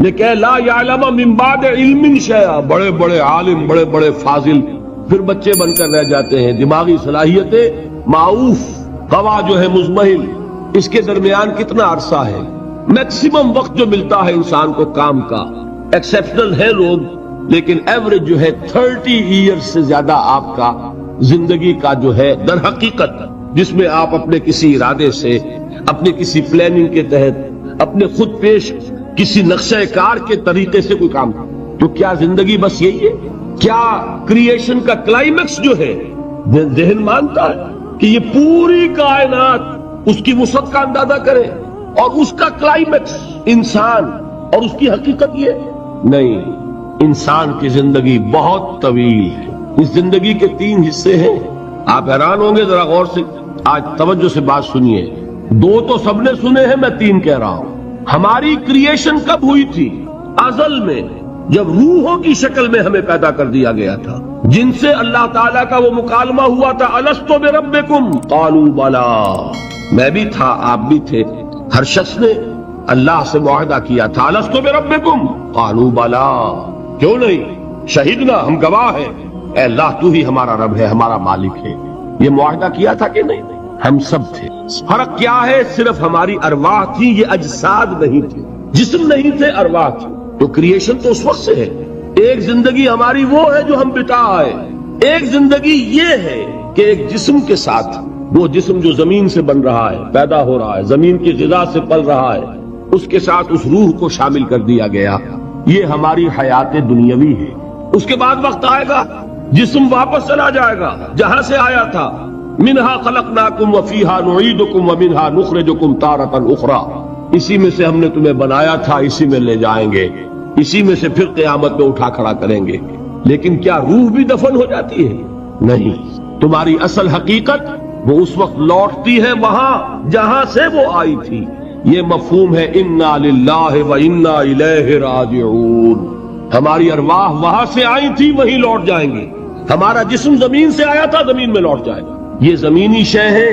لکہ لا یعلم من بعد علم شیئا، بڑے بڑے عالم، بڑے بڑے فاضل پھر بچے بن کر رہ جاتے ہیں. دماغی صلاحیتیں معوف، قوا جو ہے مزمحل، اس کے درمیان کتنا عرصہ ہے. میکسیمم وقت جو ملتا ہے انسان کو کام کا، ایکسیپشنل ہے لوگ، لیکن ایوریج جو ہے 30 ایئرز سے زیادہ آپ کا زندگی کا جو ہے در حقیقت، جس میں آپ اپنے کسی ارادے سے، اپنے کسی پلاننگ کے تحت، اپنے خود پیش کسی نقشہ کار کے طریقے سے کوئی کام. تو کیا زندگی بس یہی ہے؟ کیا کریشن کا کلائمیکس جو ہے ذہن مانتا ہے کہ یہ پوری کائنات اس کی وسعت کا اندازہ کرے اور اس کا کلائمیکس انسان اور اس کی حقیقت یہ؟ نہیں، انسان کی زندگی بہت طویل ہے. اس زندگی کے 3 حصے ہیں. آپ حیران ہوں گے، ذرا غور سے آج توجہ سے بات سنیے. 2 تو سب نے سنے ہیں، میں 3 کہہ رہا ہوں. ہماری کریشن کب ہوئی تھی؟ ازل میں، جب روحوں کی شکل میں ہمیں پیدا کر دیا گیا تھا، جن سے اللہ تعالیٰ کا وہ مکالمہ ہوا تھا، الستو بربکم قالوا بلا. میں بھی تھا، آپ بھی تھے. ہر شخص نے اللہ سے معاہدہ کیا تھا، الستو بربکم قالوا بلا. کیوں نہیں؟ شہیدنا، ہم گواہ ہیں، اے اللہ تو ہی ہمارا رب ہے، ہمارا مالک ہے. یہ معاہدہ کیا تھا کہ نہیں؟ ہم سب تھے. فرق کیا ہے؟ صرف ہماری ارواح تھی، یہ اجساد نہیں تھے، جسم نہیں تھے، ارواح تھی. تو کریشن تو اس وقت سے ہے. ایک زندگی ہماری وہ ہے جو ہم بتا آئے. ایک زندگی یہ ہے کہ ایک جسم کے ساتھ، وہ جسم جو زمین سے بن رہا ہے، پیدا ہو رہا ہے، زمین کی غذا سے پل رہا ہے، اس کے ساتھ اس روح کو شامل کر دیا گیا. یہ ہماری حیات دنیاوی ہے. اس کے بعد وقت آئے گا، جسم واپس چلا جائے گا جہاں سے آیا تھا. منہا خلقناکم وفیہا نعیدکم ومنہا نخرجکم تارۃ اخری. اسی میں سے ہم نے تمہیں بنایا تھا، اسی میں لے جائیں گے، اسی میں سے پھر قیامت میں اٹھا کھڑا کریں گے. لیکن کیا روح بھی دفن ہو جاتی ہے؟ نہیں. تمہاری اصل حقیقت وہ اس وقت لوٹتی ہے وہاں جہاں سے وہ آئی تھی. یہ مفہوم ہے انا للہ و انا الیہ راجعون. ہماری ارواح وہاں سے آئی تھی، وہیں لوٹ جائیں گی. ہمارا جسم زمین سے آیا تھا، زمین میں لوٹ جائے گا. یہ زمینی شے ہے،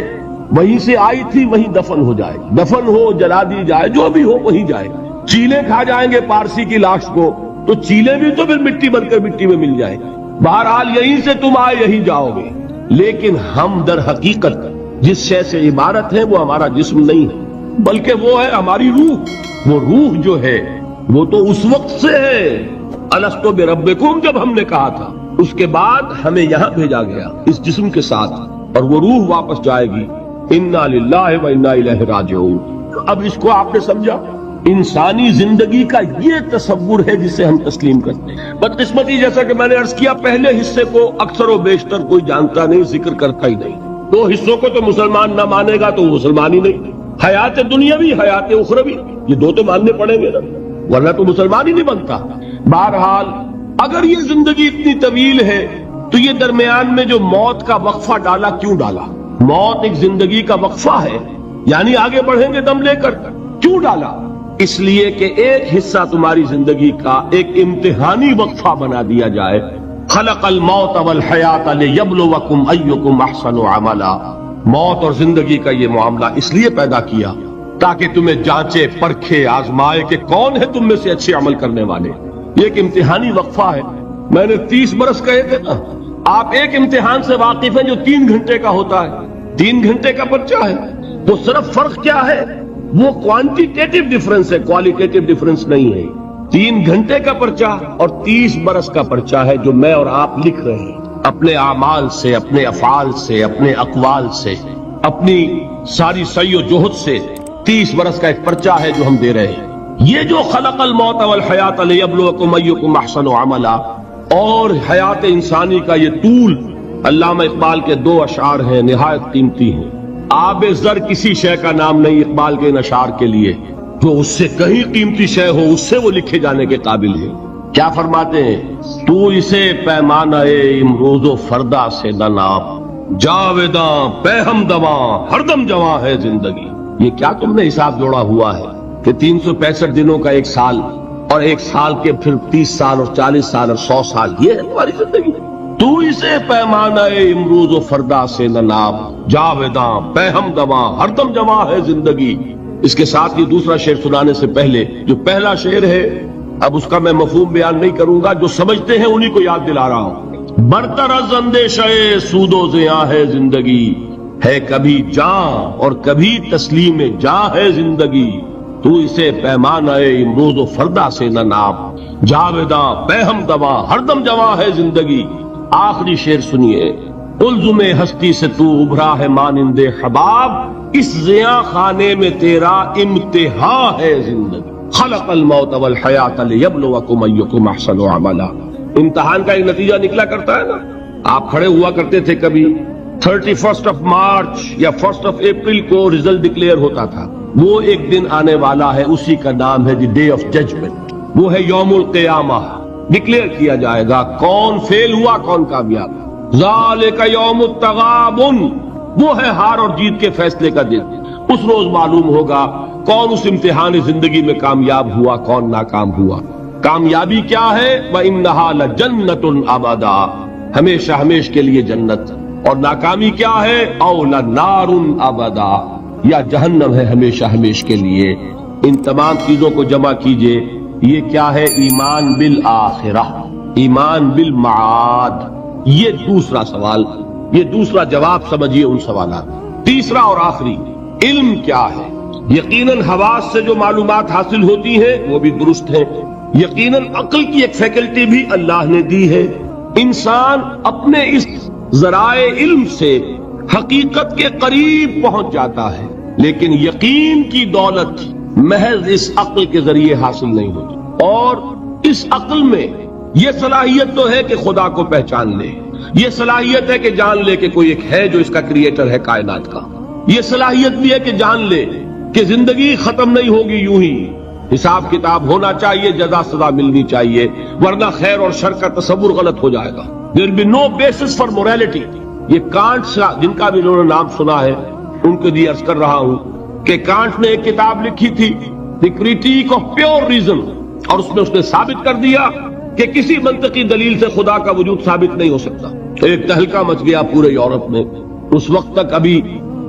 وہیں سے آئی تھی، وہیں دفن ہو جائے گی. دفن ہو، جلا دی جائے، جو بھی ہو وہیں جائے گا. چیلے کھا جائیں گے پارسی کی لاش کو، تو چیلے بھی تو پھر مٹی بن کر مٹی میں مل جائے گی. بہرحال یہیں سے تم آئے، یہیں جاؤ گے. لیکن ہم در حقیقت جس شے سے عبارت ہے وہ ہمارا جسم نہیں ہے، بلکہ وہ ہے ہماری روح. وہ روح جو ہے وہ تو اس وقت سے ہے، الستو بربکم جب ہم نے کہا تھا. اس کے بعد ہمیں یہاں بھیجا گیا اس جسم کے ساتھ، اور وہ روح واپس جائے گی. انا للہ و انا الیہ راجعون. اب اس کو آپ نے سمجھا؟ انسانی زندگی کا یہ تصور ہے جسے ہم تسلیم کرتے ہیں. بدقسمتی جیسا کہ میں نے عرض کیا، پہلے حصے کو اکثر و بیشتر کوئی جانتا نہیں، ذکر کرتا ہی نہیں. 2 حصوں کو تو مسلمان نہ مانے گا تو وہ مسلمان ہی نہیں. حیات دنیاوی، حیات اخروی، یہ 2 تو ماننے پڑیں گے نا، ورنہ تو مسلمان ہی نہیں بنتا. بہرحال اگر یہ زندگی اتنی طویل ہے تو یہ درمیان میں جو موت کا وقفہ ڈالا، کیوں ڈالا؟ موت ایک زندگی کا وقفہ ہے، یعنی آگے بڑھیں گے دم لے کر. کیوں ڈالا؟ اس لیے کہ ایک حصہ تمہاری زندگی کا ایک امتحانی وقفہ بنا دیا جائے. خلق الموت والحیات لیبلوکم ایکم احسن عملا. موت اور زندگی کا یہ معاملہ اس لیے پیدا کیا تاکہ تمہیں جانچے، پرکھے، آزمائے کہ کون ہے تم میں سے اچھے عمل کرنے والے. یہ ایک امتحانی وقفہ ہے. میں نے 30 برس کہے تھے نا. آپ ایک امتحان سے واقف ہیں جو 3 گھنٹے کا ہوتا ہے. 3 گھنٹے کا پرچہ ہے. تو صرف فرق کیا ہے؟ وہ کوانٹیٹیو ڈیفرنس ہے، کوالیٹیٹیو ڈیفرنس نہیں ہے. 3 گھنٹے کا پرچہ اور 30 برس کا پرچہ ہے جو میں اور آپ لکھ رہے ہیں اپنے اعمال سے، اپنے افعال سے، اپنے اقوال سے، اپنی ساری سعی و جہد سے. 30 برس کا ایک پرچہ ہے جو ہم دے رہے ہیں. یہ جو خلق الموت والحیات لیبلوکم ایکم احسن عملا، اور حیات انسانی کا یہ طول، علامہ اقبال کے 2 اشعار ہیں، نہایت قیمتی ہیں. آب زر کسی شے کا نام نہیں اقبال کے ان اشعار کے لیے. جو اس سے کہیں قیمتی شے ہو اس سے وہ لکھے جانے کے قابل ہے. کیا فرماتے ہیں؟ تو اسے پیمانہ امروز و فردا سے نہ ناپ، جاویداں پہ ہم دواں ہر دم جواں ہے زندگی. یہ کیا تم نے حساب جوڑا ہوا ہے کہ 365 دنوں کا 1 سال، اور 1 سال کے پھر 30 سال اور 40 سال اور 100 سال، یہ ہے تمہاری زندگی. تو اسے پیمانہ امروز و فردا سے نہ ناپ، جاویداں پہ ہم دواں ہر دم جواں ہے زندگی. اس کے ساتھ یہ دوسرا شعر سنانے سے پہلے جو پہلا شعر ہے اب اس کا میں مفہوم بیان نہیں کروں گا، جو سمجھتے ہیں انہی کو یاد دلا رہا ہوں۔ برتر از اندیشہ سود و زیاں ہے زندگی، ہے کبھی جاں اور کبھی تسلیم جاں ہے زندگی، تو اسے پیمانہ امروز و فردا سے نہ ناپ، جاویداں بہم دوا ہر دم جواں ہے زندگی۔ آخری شعر سنیے، الزم ہستی سے تو ابھرا ہے مانند حباب، اس زیاں خانے میں تیرا امتحان ہے زندگی۔ خلق الموت والحیات لیبلوکم ایکم احسن عملا۔ امتحان کا ایک نتیجہ نکلا کرتا ہے نا۔ آپ کھڑے ہوا کرتے تھے کبھی 31 مارچ یا 1 اپریل کو رزلٹ ڈکلیئر ہوتا تھا، وہ ایک دن آنے والا ہے، اسی کا نام ہے دی ڈے آف ججمنٹ، وہ ہے یوم القیامہ۔ ڈکلیئر کیا جائے گا کون فیل ہوا کون کامیاب۔ ذالک یوم التغابن، وہ ہے ہار اور جیت کے فیصلے کا دن۔ اس روز معلوم ہوگا کون اس امتحان زندگی میں کامیاب ہوا کون ناکام ہوا۔ کامیابی کیا ہے؟ وَإِنَّهَا لَجَنَّةٌ أَبَدًا، ہمیشہ ہمیش کے لیے جنت، اور ناکامی کیا ہے؟ أَوْ لَنَارٌ أَبَدًا، یا جہنم ہے ہمیشہ ہمیش کے لیے۔ ان تمام چیزوں کو جمع کیجئے، یہ کیا ہے؟ ایمان بالآخرہ، ایمان بالمعاد۔ یہ دوسرا سوال، یہ دوسرا جواب سمجھیے ان سوالات۔ تیسرا اور آخری، علم کیا ہے؟ یقیناً حواس سے جو معلومات حاصل ہوتی ہیں وہ بھی درست ہیں، یقیناً عقل کی ایک فیکلٹی بھی اللہ نے دی ہے۔ انسان اپنے اس ذرائع علم سے حقیقت کے قریب پہنچ جاتا ہے، لیکن یقین کی دولت محض اس عقل کے ذریعے حاصل نہیں ہوتی۔ اور اس عقل میں یہ صلاحیت تو ہے کہ خدا کو پہچان لے، یہ صلاحیت ہے کہ جان لے کہ کوئی ایک ہے جو اس کا کریٹر ہے کائنات کا، یہ صلاحیت بھی ہے کہ جان لے کہ زندگی ختم نہیں ہوگی یوں ہی، حساب کتاب ہونا چاہیے، جزا سزا ملنی چاہیے، ورنہ خیر اور شر کا تصور غلط ہو جائے گا۔ There will be no basis for morality۔ یہ کانٹ جن کا بھی انہوں نے نام سنا ہے ان کے لیے عرض کر رہا ہوں کہ کانٹ نے ایک کتاب لکھی تھی دی کریٹیک آف پیور ریزن، اور اس نے ثابت کر دیا کہ کسی منطقی دلیل سے خدا کا وجود ثابت نہیں ہو سکتا۔ ایک تہلکہ مچ گیا پورے یورپ میں، اس وقت تک ابھی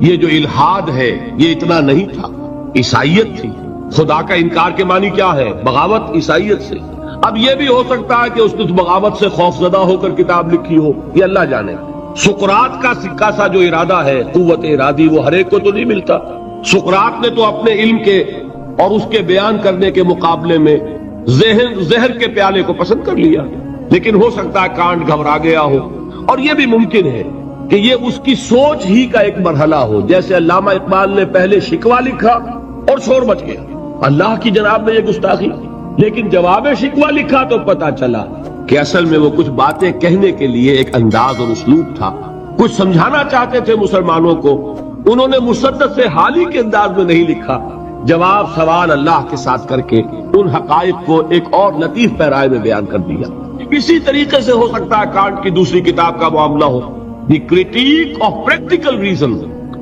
یہ جو الحاد ہے یہ اتنا نہیں تھا، عیسائیت تھی۔ خدا کا انکار کے معنی کیا ہے؟ بغاوت عیسائیت سے۔ اب یہ بھی ہو سکتا ہے کہ اس نے بغاوت سے خوف زدہ ہو کر کتاب لکھی ہو، یہ اللہ جانے۔ سقراط کا سکہ سا جو ارادہ ہے، قوت ارادی، وہ ہر ایک کو تو نہیں ملتا۔ سقراط نے تو اپنے علم کے اور اس کے بیان کرنے کے مقابلے میں زہر کے پیالے کو پسند کر لیا، لیکن ہو سکتا ہے کانٹ گھبرا گیا ہو، اور یہ بھی ممکن ہے کہ یہ اس کی سوچ ہی کا ایک مرحلہ ہو، جیسے علامہ اقبال نے پہلے شکوہ لکھا اور شور مچ گیا، اللہ کی جناب میں یہ گستاخی، لیکن جواب شکوہ لکھا تو پتا چلا کہ اصل میں وہ کچھ باتیں کہنے کے لیے ایک انداز اور اسلوب تھا، کچھ سمجھانا چاہتے تھے مسلمانوں کو، انہوں نے مسدس سے حالی کے انداز میں نہیں لکھا، جواب سوال اللہ کے ساتھ کر کے ان حقائق کو ایک اور لطیف پیرائے میں بیان کر دیا۔ اسی طریقے سے ہو سکتا ہے کانٹ کی دوسری کتاب کا معاملہ ہو، دی کریٹیک آف پریکٹیکل ریزن،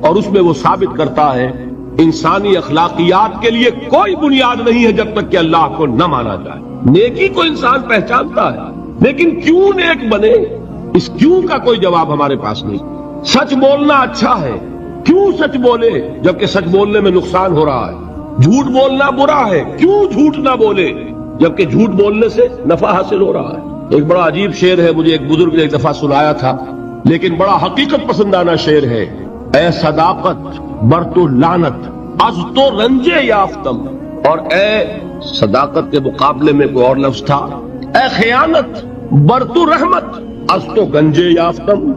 اور اس میں وہ ثابت کرتا ہے انسانی اخلاقیات کے لیے کوئی بنیاد نہیں ہے جب تک کہ اللہ کو نہ مانا جائے۔ نیکی کو انسان پہچانتا ہے، لیکن کیوں نیک بنے، اس کیوں کا کوئی جواب ہمارے پاس نہیں۔ سچ بولنا اچھا ہے، کیوں سچ بولے جبکہ سچ بولنے میں نقصان ہو رہا ہے؟ جھوٹ بولنا برا ہے، کیوں جھوٹ نہ بولے جبکہ جھوٹ بولنے سے نفع حاصل ہو رہا ہے؟ ایک بڑا عجیب شعر ہے، مجھے ایک بزرگ نے ایک دفعہ سنایا تھا، لیکن بڑا حقیقت پسندانہ شعر ہے۔ اے صداقت برتو لعنت از تو رنجے یافتم، اور اے صداقت کے مقابلے میں کوئی اور لفظ تھا، اے خیانت برتو رحمت از تو گنجے یافتم،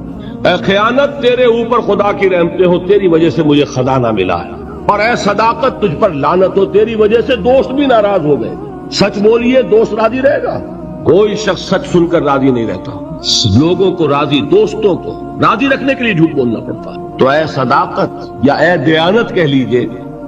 اے خیانت تیرے اوپر خدا کی رحمتیں ہو، تیری وجہ سے مجھے خزانہ ملا ہے، اور اے صداقت تجھ پر لعنت ہو، تیری وجہ سے دوست بھی ناراض ہو گئے۔ سچ بولیے، دوست راضی رہے گا؟ کوئی شخص سچ سن کر راضی نہیں رہتا، لوگوں کو راضی، دوستوں کو راضی رکھنے کے لیے جھوٹ بولنا پڑتا ہے۔ تو اے صداقت یا اے دیانت کہہ لیجئے،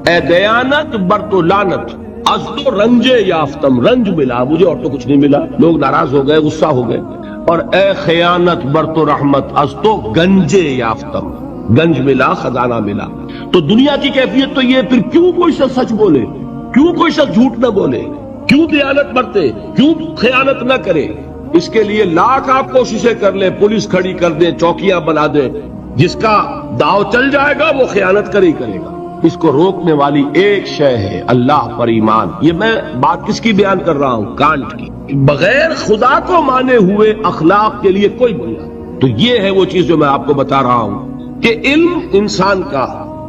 اے دیانت برتو لعنت از تو رنجے یافتم، رنج ملا مجھے اور تو کچھ نہیں ملا، لوگ ناراض ہو گئے، غصہ ہو گئے، اور اے خیانت برتو رحمت از تو گنجے یافتم، گنج ملا، خزانہ ملا۔ تو دنیا کی کیفیت تو یہ، پھر کیوں کوئی شخص سچ بولے، کیوں کوئی شخص جھوٹ نہ بولے، کیوں دیانت برتے، کیوں خیانت نہ کرے؟ اس کے لیے لاکھ آپ کوششیں کر لیں، پولیس کھڑی کر دیں، چوکیاں بنا دیں، جس کا داؤ چل جائے گا وہ خیانت کرے ہی کرے گا، اس کو روکنے والی ایک شے ہے اللہ پر ایمان. یہ میں بات کس کی بیان کر رہا ہوں؟ کانٹ کی. بغیر خدا کو مانے ہوئے اخلاق کے لیے کوئی بنیاد. تو یہ ہے وہ چیز جو میں آپ کو بتا رہا ہوں کہ علم انسان کا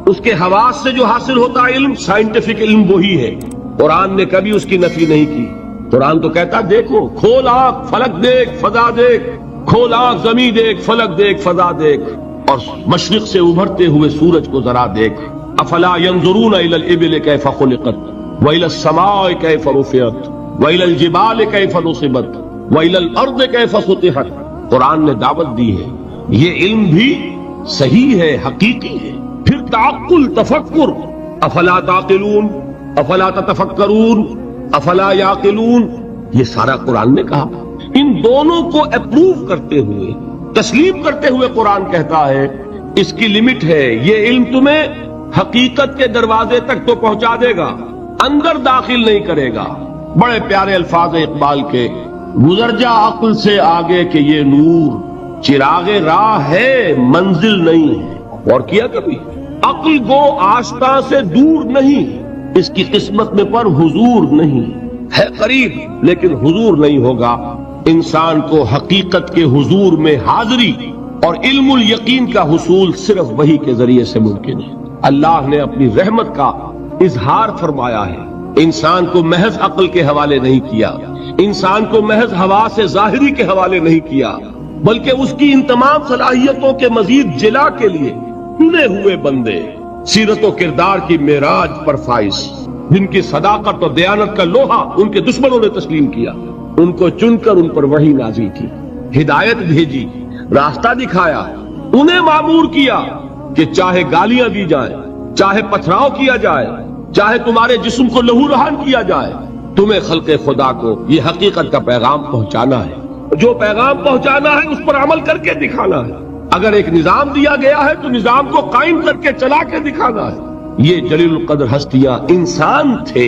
اس کے حواس سے جو حاصل ہوتا ہے علم، سائنٹیفک علم وہی ہے. قرآن نے کبھی اس کی نفی نہیں کی. قرآن تو کہتا دیکھو، کھول آنکھ فلک دیکھ فضا دیکھ، کھول آنکھ زمین دیکھ فلک دیکھ فضا دیکھ، اور مشرق سے ابھرتے ہوئے سورج کو ذرا دیکھ. افلا ينظرون الى الابل كيف خلقت والى السماء كيف رفعت والى الجبال كيف نصبت والى الارض كيف سطحت. قرآن نے دعوت دی ہے. یہ علم بھی صحیح ہے، حقیقی ہے. پھر تعقل، تفکر، افلا تعقلون، افلا تتفکرون، افلا یعقلون، یہ سارا قرآن نے کہا. ان دونوں کو اپروو کرتے ہوئے، تسلیم کرتے ہوئے قرآن کہتا ہے اس کی لمٹ ہے. یہ علم تمہیں حقیقت کے دروازے تک تو پہنچا دے گا، اندر داخل نہیں کرے گا. بڑے پیارے الفاظ اقبال کے، گزر جا عقل سے آگے کہ یہ نور چراغ راہ ہے منزل نہیں ہے. اور کیا کبھی عقل گو آستاں سے دور نہیں، اس کی قسمت میں پر حضور نہیں ہے. قریب لیکن حضور نہیں ہوگا. انسان کو حقیقت کے حضور میں حاضری اور علم الیقین کا حصول صرف وحی کے ذریعے سے ممکن ہے. اللہ نے اپنی رحمت کا اظہار فرمایا ہے. انسان کو محض عقل کے حوالے نہیں کیا، انسان کو محض حواس ظاہری کے حوالے نہیں کیا، بلکہ اس کی ان تمام صلاحیتوں کے مزید جلا کے لیے چنے ہوئے بندے، سیرت و کردار کی معراج پر فائز، جن کی صداقت اور دیانت کا لوہا ان کے دشمنوں نے تسلیم کیا، ان کو چن کر ان پر وحی نازل کی، ہدایت بھیجی، راستہ دکھایا، انہیں مامور کیا کہ چاہے گالیاں دی جائیں، چاہے پتھراؤ کیا جائے، چاہے تمہارے جسم کو لہو رہان کیا جائے، تمہیں خلق خدا کو یہ حقیقت کا پیغام پہنچانا ہے. جو پیغام پہنچانا ہے اس پر عمل کر کے دکھانا ہے. اگر ایک نظام دیا گیا ہے تو نظام کو قائم کر کے چلا کے دکھانا ہے. یہ جلیل القدر ہستیاں انسان تھے،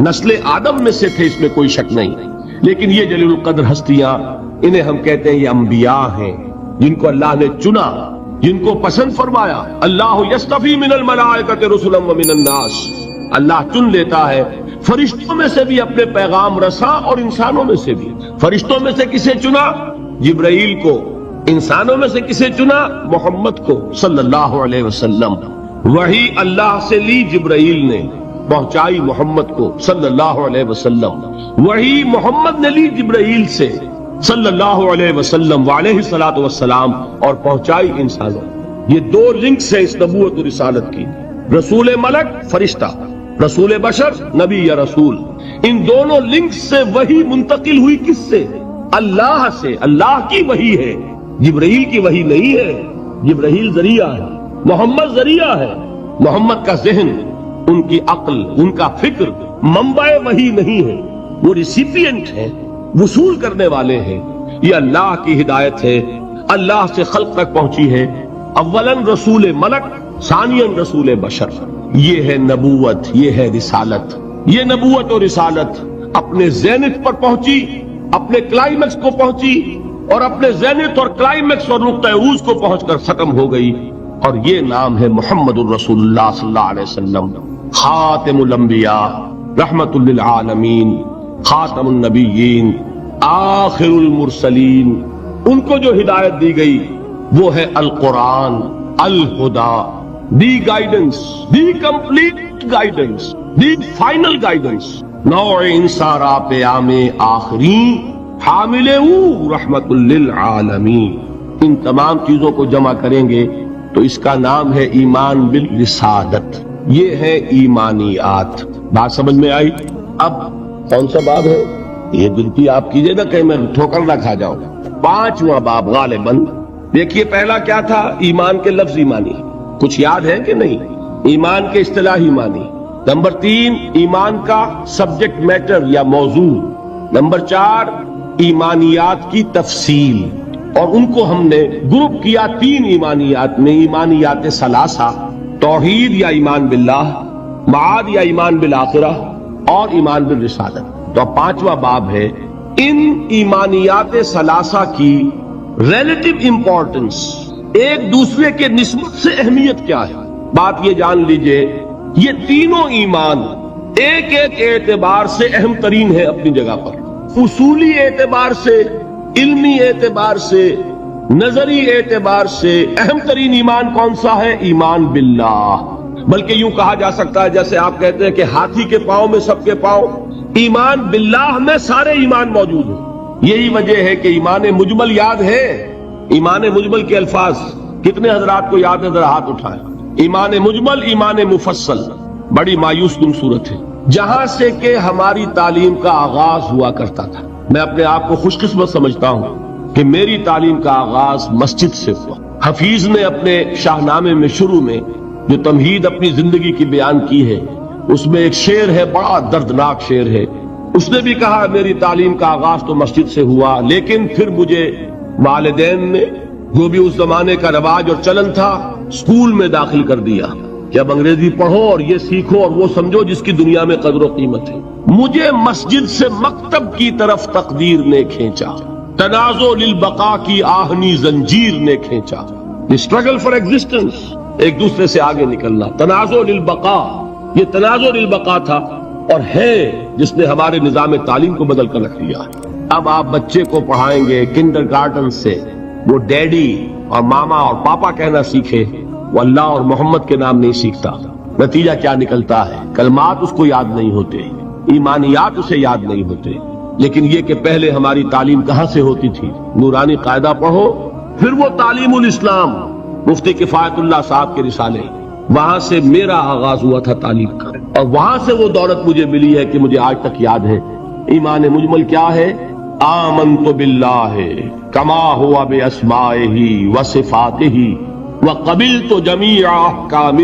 نسل آدم میں سے تھے، اس میں کوئی شک نہیں. لیکن یہ جلیل القدر ہستیاں، انہیں ہم کہتے ہیں یہ انبیاء ہیں، جن کو اللہ نے چنا، جن کو پسند فرمایا. اللہ یصطفی من الملائکۃ رسلا ومن الناس. اللہ چن لیتا ہے فرشتوں میں سے بھی اپنے پیغام رساں اور انسانوں میں سے بھی. فرشتوں میں سے کسے چنا؟ جبرائیل کو. انسانوں میں سے کسے چنا؟ محمد کو صلی اللہ علیہ وسلم. وہی اللہ سے لی جبرائیل نے، پہنچائی محمد کو صلی اللہ علیہ وسلم. وہی محمد نے لی جبرائیل سے صلی اللہ علیہ وسلم وعلیہ الصلوۃ والسلام، اور پہنچائی انسانوں. یہ دو لنکس ہیں اس نبوت و رسالت کی. رسول ملک فرشتہ، رسول بشر نبی یا رسول. ان دونوں لنکس سے وحی منتقل ہوئی کس سے؟ اللہ سے. اللہ کی وحی ہے، جبرائیل کی وحی نہیں ہے. جبرائیل ذریعہ ہے، محمد ذریعہ ہے. محمد کا ذہن، ان کی عقل، ان کا فکر منبع وحی نہیں ہے. وہ ریسیپینٹ ہیں، وصول کرنے والے ہیں. یہ اللہ کی ہدایت ہے، اللہ سے خلق تک پہنچی ہے. اولاً رسول ملک، ثانیاً رسول بشر. یہ ہے نبوت، یہ ہے رسالت. یہ نبوت اور رسالت اپنے زینت پر پہنچی، اپنے کلائمیکس کو پہنچی، اور اپنے زینت اور کلائمیکس اور نقطہ عروج کو پہنچ کر ختم ہو گئی. اور یہ نام ہے محمد الرسول اللہ صلی اللہ علیہ وسلم، خاتم الانبیاء، رحمت للعالمین، خاتم النبیین، آخر المرسلین. ان کو جو ہدایت دی گئی وہ ہے القرآن، الہدا، the guidance, the complete guidance, the final guidance. نوع انسارا پیام آخری حامل رحمت للعالمین. ان تمام چیزوں کو جمع کریں گے تو اس کا نام ہے ایمان بالرسالت. یہ ہے ایمانیات. بات سمجھ میں آئی؟ اب کون سا باب ہے یہ؟ دل کی آپ کیجئے نا کہ میں ٹھوکر نہ کھا جاؤں. 5واں باب غالباً. دیکھیے پہلا کیا تھا؟ ایمان کے لفظی معنی. کچھ یاد ہے کہ نہیں؟ ایمان کے اصطلاحی معنی. نمبر 3 ایمان کا سبجیکٹ میٹر یا موضوع. نمبر 4 ایمانیات کی تفصیل. اور ان کو ہم نے گروپ کیا 3 ایمانیات میں. ایمانیات ثلاثہ، توحید یا ایمان باللہ، معاد یا ایمان بالآخرہ، اور ایمان بالرسالت. تو 5واں باب ہے. ان ایمانیات ثلاثہ کی ریلیٹو امپورٹنس، ایک دوسرے کے نسبت سے اہمیت کیا ہے. بات یہ جان لیجئے یہ تینوں ایمان ایک ایک اعتبار سے اہم ترین ہے اپنی جگہ پر. اصولی اعتبار سے، علمی اعتبار سے، نظری اعتبار سے اہم ترین ایمان کون سا ہے؟ ایمان باللہ. بلکہ یوں کہا جا سکتا ہے جیسے آپ کہتے ہیں کہ ہاتھی کے پاؤں میں سب کے پاؤں، ایمان باللہ میں سارے ایمان موجود ہیں. یہی وجہ ہے کہ ایمان مجمل یاد ہے. ایمان مجمل کے الفاظ کتنے حضرات کو یاد ہے؟ ذرا ہاتھ اٹھائیں. ایمان مجمل، ایمان مفصل، بڑی مایوس کن صورت ہے. جہاں سے کہ ہماری تعلیم کا آغاز ہوا کرتا تھا. میں اپنے آپ کو خوش قسمت سمجھتا ہوں کہ میری تعلیم کا آغاز مسجد سے ہوا. حفیظ نے اپنے شاہنامے میں شروع میں جو تمہید اپنی زندگی کی بیان کی ہے، اس میں ایک شعر ہے، بڑا دردناک شعر ہے. اس نے بھی کہا میری تعلیم کا آغاز تو مسجد سے ہوا، لیکن پھر مجھے والدین نے جو بھی اس زمانے کا رواج اور چلن تھا اسکول میں داخل کر دیا کہ اب انگریزی پڑھو اور یہ سیکھو اور وہ سمجھو جس کی دنیا میں قدر و قیمت ہے. مجھے مسجد سے مکتب کی طرف تقدیر نے کھینچا، تنازع للبقاء کی آہنی زنجیر نے کھینچا. اسٹرگل فار ایگزسٹنس، ایک دوسرے سے آگے نکلنا. تنازع للبقاء، یہ تنازع للبقاء تھا اور ہے جس نے ہمارے نظام تعلیم کو بدل کر رکھ دیا. اب آپ بچے کو پڑھائیں گے کنڈر گارڈن سے، وہ ڈیڈی اور ماما اور پاپا کہنا سیکھے، وہ اللہ اور محمد کے نام نہیں سیکھتا. نتیجہ کیا نکلتا ہے؟ کلمات اس کو یاد نہیں ہوتے، ایمانیات اسے یاد نہیں ہوتے. لیکن یہ کہ پہلے ہماری تعلیم کہاں سے ہوتی تھی؟ نورانی قاعدہ پڑھو، پھر وہ تعلیم الاسلام مفتی کفایت اللہ صاحب کے رسالے، وہاں سے میرا آغاز ہوا تھا تعلیم کا، اور وہاں سے وہ دولت مجھے ملی ہے کہ مجھے آج تک یاد ہے. ایمان مجمل کیا ہے؟ آمنت باللہ کما ہوا باسمائہ وصفاتہ وقبلت جمیع احکامہ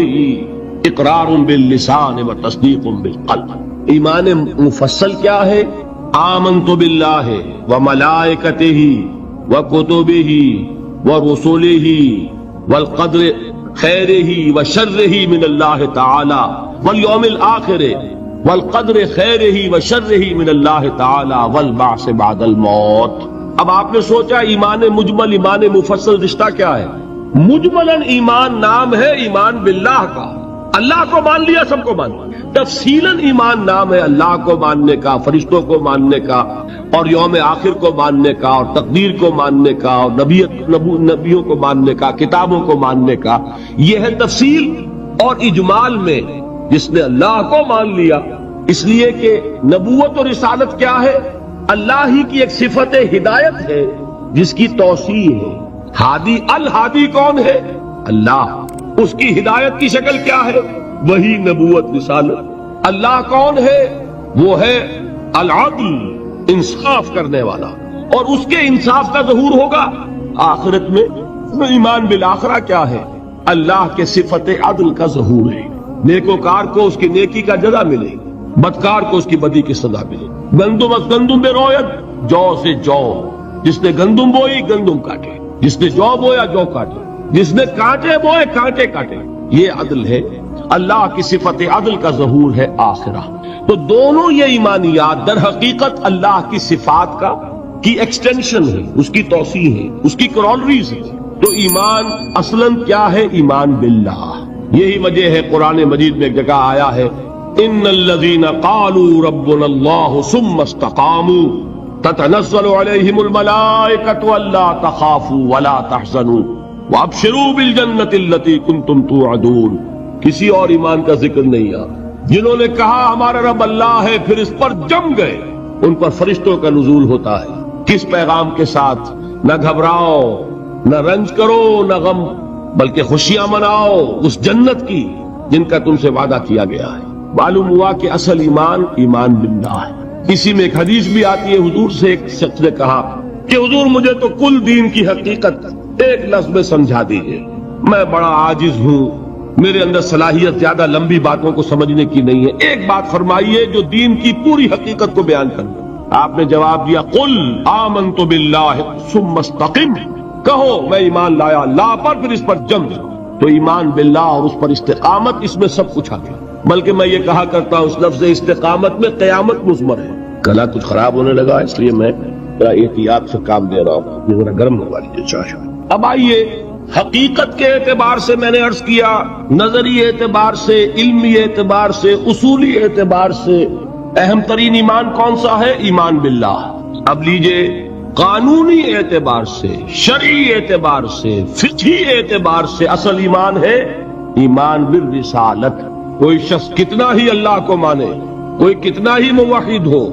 اقرار باللسان وتصدیق بالقلب. ایمان مفصل کیا ہے؟ آمنت باللہ وملائکتہ وکتبہ ورسلہ والقدر خیرہ وشرہ من اللہ تعالی والیوم الآخر والقدر خیرہ وشرہ من اللہ تعالی والبعث بعد الموت. اب آپ نے سوچا ایمان مجمل ایمان مفصل رشتہ کیا ہے؟ مجملاً ایمان نام ہے ایمان باللہ کا، اللہ کو مان لیا، سب کو مان لیا. تفصیلاً ایمان نام ہے اللہ کو ماننے کا، فرشتوں کو ماننے کا، اور یوم آخر کو ماننے کا، اور تقدیر کو ماننے کا، اور نبیوں کو ماننے کا، کتابوں کو ماننے کا. یہ ہے تفصیل. اور اجمال میں جس نے اللہ کو مان لیا، اس لیے کہ نبوت اور رسالت کیا ہے؟ اللہ ہی کی ایک صفت ہدایت ہے جس کی توسیع ہے. ہادی، الہادی کون ہے؟ اللہ. اس کی ہدایت کی شکل کیا ہے؟ وہی نبوت رسالت. اللہ کون ہے؟ وہ ہے العدل، انصاف کرنے والا، اور اس کے انصاف کا ظہور ہوگا آخرت میں. ایمان بالآخرہ کیا ہے؟ اللہ کے صفت عدل کا ظہور ہے. نیکوکار کو اس کی نیکی کا جزا ملے، بدکار کو اس کی بدی کی سزا ملے. گندم از گندم بے رویت، جو سے جو. جس نے گندم بوئی گندم کاٹے، جس نے جو بویا جو کاٹے، جس نے کانٹے بوئے کانٹے کاٹے. یہ عدل ہے. اللہ کی صفت عدل کا ظہور ہے آخرہ. تو دونوں یہ ایمانیات در حقیقت اللہ کی صفات کا کی ایکسٹینشن ہے، اس کی توسیع ہے، اس کی کرولریز ہے. تو ایمان اصلاً کیا ہے؟ ایمان باللہ. یہی وجہ ہے قرآن مجید میں ایک جگہ آیا ہے ان الذین قالوا ربنا اللہ ثم استقاموا تتنزل علیہم الملائکۃ الا تخافوا ولا تحزنوا وابشروا بالجنۃ التی کنتم توعدون. کسی اور ایمان کا ذکر نہیں آ. جنہوں نے کہا ہمارا رب اللہ ہے، پھر اس پر جم گئے، ان پر فرشتوں کا نزول ہوتا ہے. کس پیغام کے ساتھ؟ نہ گھبراؤ، نہ رنج کرو، نہ غم، بلکہ خوشیاں مناؤ اس جنت کی جن کا تم سے وعدہ کیا گیا ہے. معلوم ہوا کہ اصل ایمان ایمان باللہ ہے. اسی میں ایک حدیث بھی آتی ہے، حضور سے ایک شخص نے کہا کہ حضور مجھے تو کل دین کی حقیقت ایک لفظ میں سمجھا دیجیے، میں بڑا عاجز ہوں، میرے اندر صلاحیت زیادہ لمبی باتوں کو سمجھنے کی نہیں ہے، ایک بات فرمائیے جو دین کی پوری حقیقت کو بیان کر دے. آپ نے جواب دیا قل آمنت باللہ ثم استقم، کہو میں ایمان لایا اللہ پر، پھر اس پر جم جاؤ. تو ایمان باللہ اور اس پر استقامت، اس میں سب کچھ آ گیا. بلکہ میں یہ کہا کرتا ہوں اس لفظ استقامت میں قیامت مضمر ہے. گلا کچھ خراب ہونے لگا، اس لیے میں ذرا احتیاط سے کام دے رہا ہوں. یہ ذرا گرم ہوگا لیجیے چائے. اب آئیے حقیقت کے اعتبار سے میں نے عرض کیا، نظری اعتبار سے، علمی اعتبار سے، اصولی اعتبار سے اہم ترین ایمان کون سا ہے؟ ایمان باللہ۔ اب لیجئے قانونی اعتبار سے، شرعی اعتبار سے، فقہی اعتبار سے اصل ایمان ہے ایمان بالرسالت۔ کوئی شخص کتنا ہی اللہ کو مانے، کوئی کتنا ہی موحد ہو،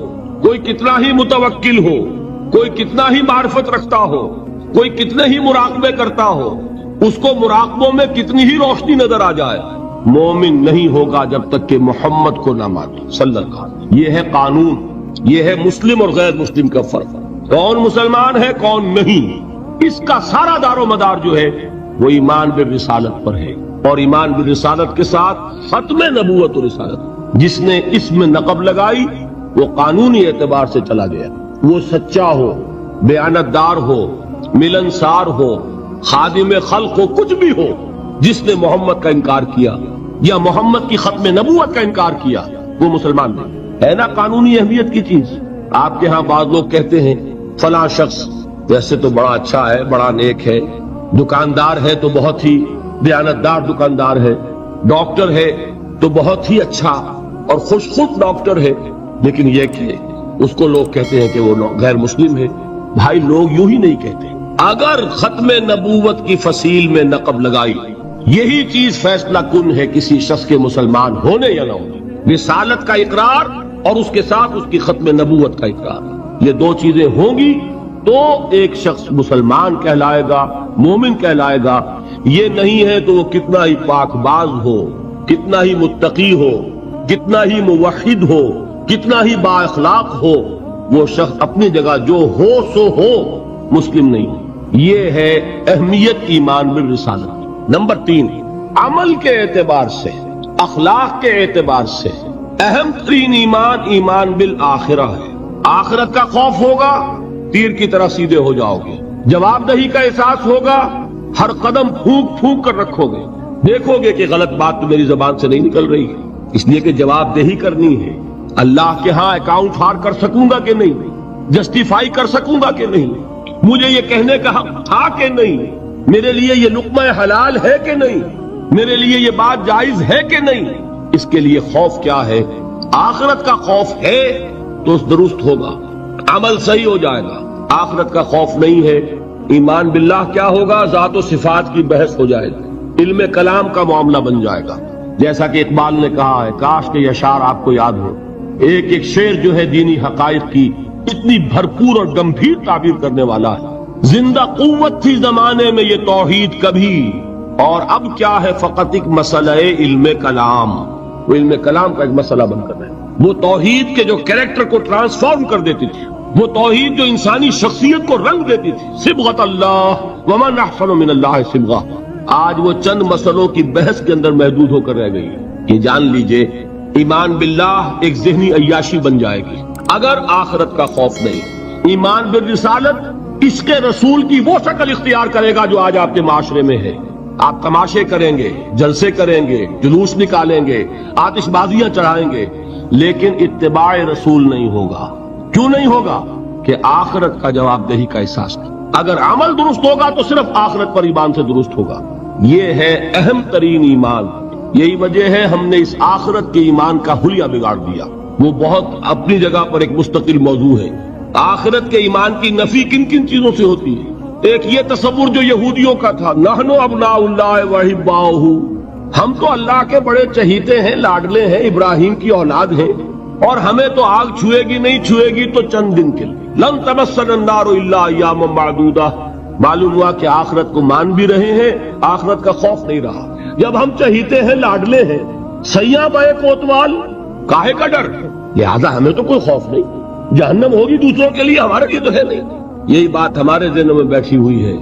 کوئی کتنا ہی متوکل ہو، کوئی کتنا ہی معرفت رکھتا ہو، کوئی کتنے ہی مراقبے کرتا ہو، اس کو مراقبوں میں کتنی ہی روشنی نظر آ جائے، مومن نہیں ہوگا جب تک کہ محمد کو نہ مانے صلی اللہ علیہ وسلم۔ یہ ہے قانون، یہ ہے مسلم اور غیر مسلم کا فرق، کون مسلمان ہے کون نہیں۔ اس کا سارا دار و مدار جو ہے وہ ایمان بالرسالت پر ہے، اور ایمان بالرسالت کے ساتھ ختم نبوت و رسالت۔ جس نے اس میں نقب لگائی وہ قانونی اعتبار سے چلا گیا، وہ سچا ہو، بیانت دار ہو، ملنسار ہو، خادم خلق ہو، کچھ بھی ہو، جس نے محمد کا انکار کیا یا محمد کی ختم نبوت کا انکار کیا وہ مسلمان نہیں ہے۔ نا قانونی اہمیت کی چیز۔ آپ کے ہاں بعض لوگ کہتے ہیں فلاں شخص ویسے تو بڑا اچھا ہے، بڑا نیک ہے، دکاندار ہے تو بہت ہی دیانتدار دکاندار ہے، ڈاکٹر ہے تو بہت ہی اچھا اور خوش خود ڈاکٹر ہے، لیکن یہ کہ اس کو لوگ کہتے ہیں کہ وہ غیر مسلم ہے۔ بھائی لوگ یوں ہی نہیں کہتے، اگر ختم نبوت کی فصیل میں نقب لگائی یہی چیز فیصلہ کن ہے کسی شخص کے مسلمان ہونے یا نہ ہونے۔ رسالت کا اقرار اور اس کے ساتھ اس کی ختم نبوت کا اقرار، یہ دو چیزیں ہوں گی تو ایک شخص مسلمان کہلائے گا، مومن کہلائے گا۔ یہ نہیں ہے تو وہ کتنا ہی پاک باز ہو، کتنا ہی متقی ہو، کتنا ہی موحد ہو، کتنا ہی با اخلاق ہو، وہ شخص اپنی جگہ جو ہو سو ہو، مسلم نہیں۔ یہ ہے اہمیت ایمان بالرسالت۔ نمبر 3، عمل کے اعتبار سے، اخلاق کے اعتبار سے اہم ترین ایمان ایمان بالآخرہ ہے۔ آخرت کا خوف ہوگا، تیر کی طرح سیدھے ہو جاؤ گے، جواب دہی کا احساس ہوگا، ہر قدم پھونک پھونک کر رکھو گے، دیکھو گے کہ غلط بات تو میری زبان سے نہیں نکل رہی ہے، اس لیے کہ جواب دہی کرنی ہے۔ اللہ کے ہاں اکاؤنٹ فار کر سکوں گا کہ نہیں، جسٹیفائی کر سکوں گا کہ نہیں، مجھے یہ کہنے کا حق تھا کہ نہیں، میرے لیے یہ لقمہ حلال ہے کہ نہیں، میرے لیے یہ بات جائز ہے کہ نہیں۔ اس کے لیے خوف کیا ہے؟ آخرت کا خوف ہے تو درست ہوگا، عمل صحیح ہو جائے گا۔ آخرت کا خوف نہیں ہے، ایمان باللہ کیا ہوگا؟ ذات و صفات کی بحث ہو جائے گی، علم کلام کا معاملہ بن جائے گا۔ جیسا کہ اقبال نے کہا ہے، کاش کہ یہ اشعار آپ کو یاد ہو، ایک ایک شعر جو ہے دینی حقائق کی اتنی بھرپور اور گمبھیر تعبیر کرنے والا ہے۔ زندہ قوت تھی زمانے میں یہ توحید کبھی، اور اب کیا ہے فقط ایک مسئلہ علم کلام۔ وہ علم کلام کا ایک مسئلہ بن کر ہے، وہ توحید کے جو کریکٹر کو ٹرانسفارم کر دیتی تھی، وہ توحید جو انسانی شخصیت کو رنگ دیتی تھی، صبغۃ اللہ ومن احسن من اللہ صبغہ، آج وہ چند مسئلوں کی بحث کے اندر محدود ہو کر رہ گئی ہے۔ یہ جان لیجئے ایمان باللہ ایک ذہنی عیاشی بن جائے گی اگر آخرت کا خوف نہیں۔ ایمان بالرسالت عشق رسول کی وہ شکل اختیار کرے گا جو آج آپ کے معاشرے میں ہے۔ آپ تماشے کریں گے، جلسے کریں گے، جلوس نکالیں گے، آتش بازیاں چڑھائیں گے، لیکن اتباع رسول نہیں ہوگا۔ کیوں نہیں ہوگا؟ کہ آخرت کا جواب دہی کا احساس نہیں۔ اگر عمل درست ہوگا تو صرف آخرت پر ایمان سے درست ہوگا۔ یہ ہے اہم ترین ایمان۔ یہی وجہ ہے ہم نے اس آخرت کے ایمان کا حلیہ بگاڑ دیا۔ وہ بہت اپنی جگہ پر ایک مستقل موضوع ہے۔ آخرت کے ایمان کی نفی کن کن چیزوں سے ہوتی ہے؟ ایک یہ تصور جو یہودیوں کا تھا، نحن ابناء اللہ واحباؤہ، ہم تو اللہ کے بڑے چہیتے ہیں، لاڈلے ہیں، ابراہیم کی اولاد ہیں، اور ہمیں تو آگ چھوئے گی نہیں، چھوئے گی تو چند دن کے لیے، لن تمسنا النار الا ایاما معدودہ۔ معلوم ہوا کہ آخرت کو مان بھی رہے ہیں، آخرت کا خوف نہیں رہا۔ جب ہم چہیتے ہیں، لاڈلے ہیں، سیاں بے کوتوال، کاہے کا ڈر؟ لہذا ہمیں تو کوئی خوف نہیں، جہنم ہوگی دوسروں کے لیے، ہمارے لیے تو ہے نہیں۔ یہی بات ہمارے ذہنوں میں بیٹھی ہوئی ہے۔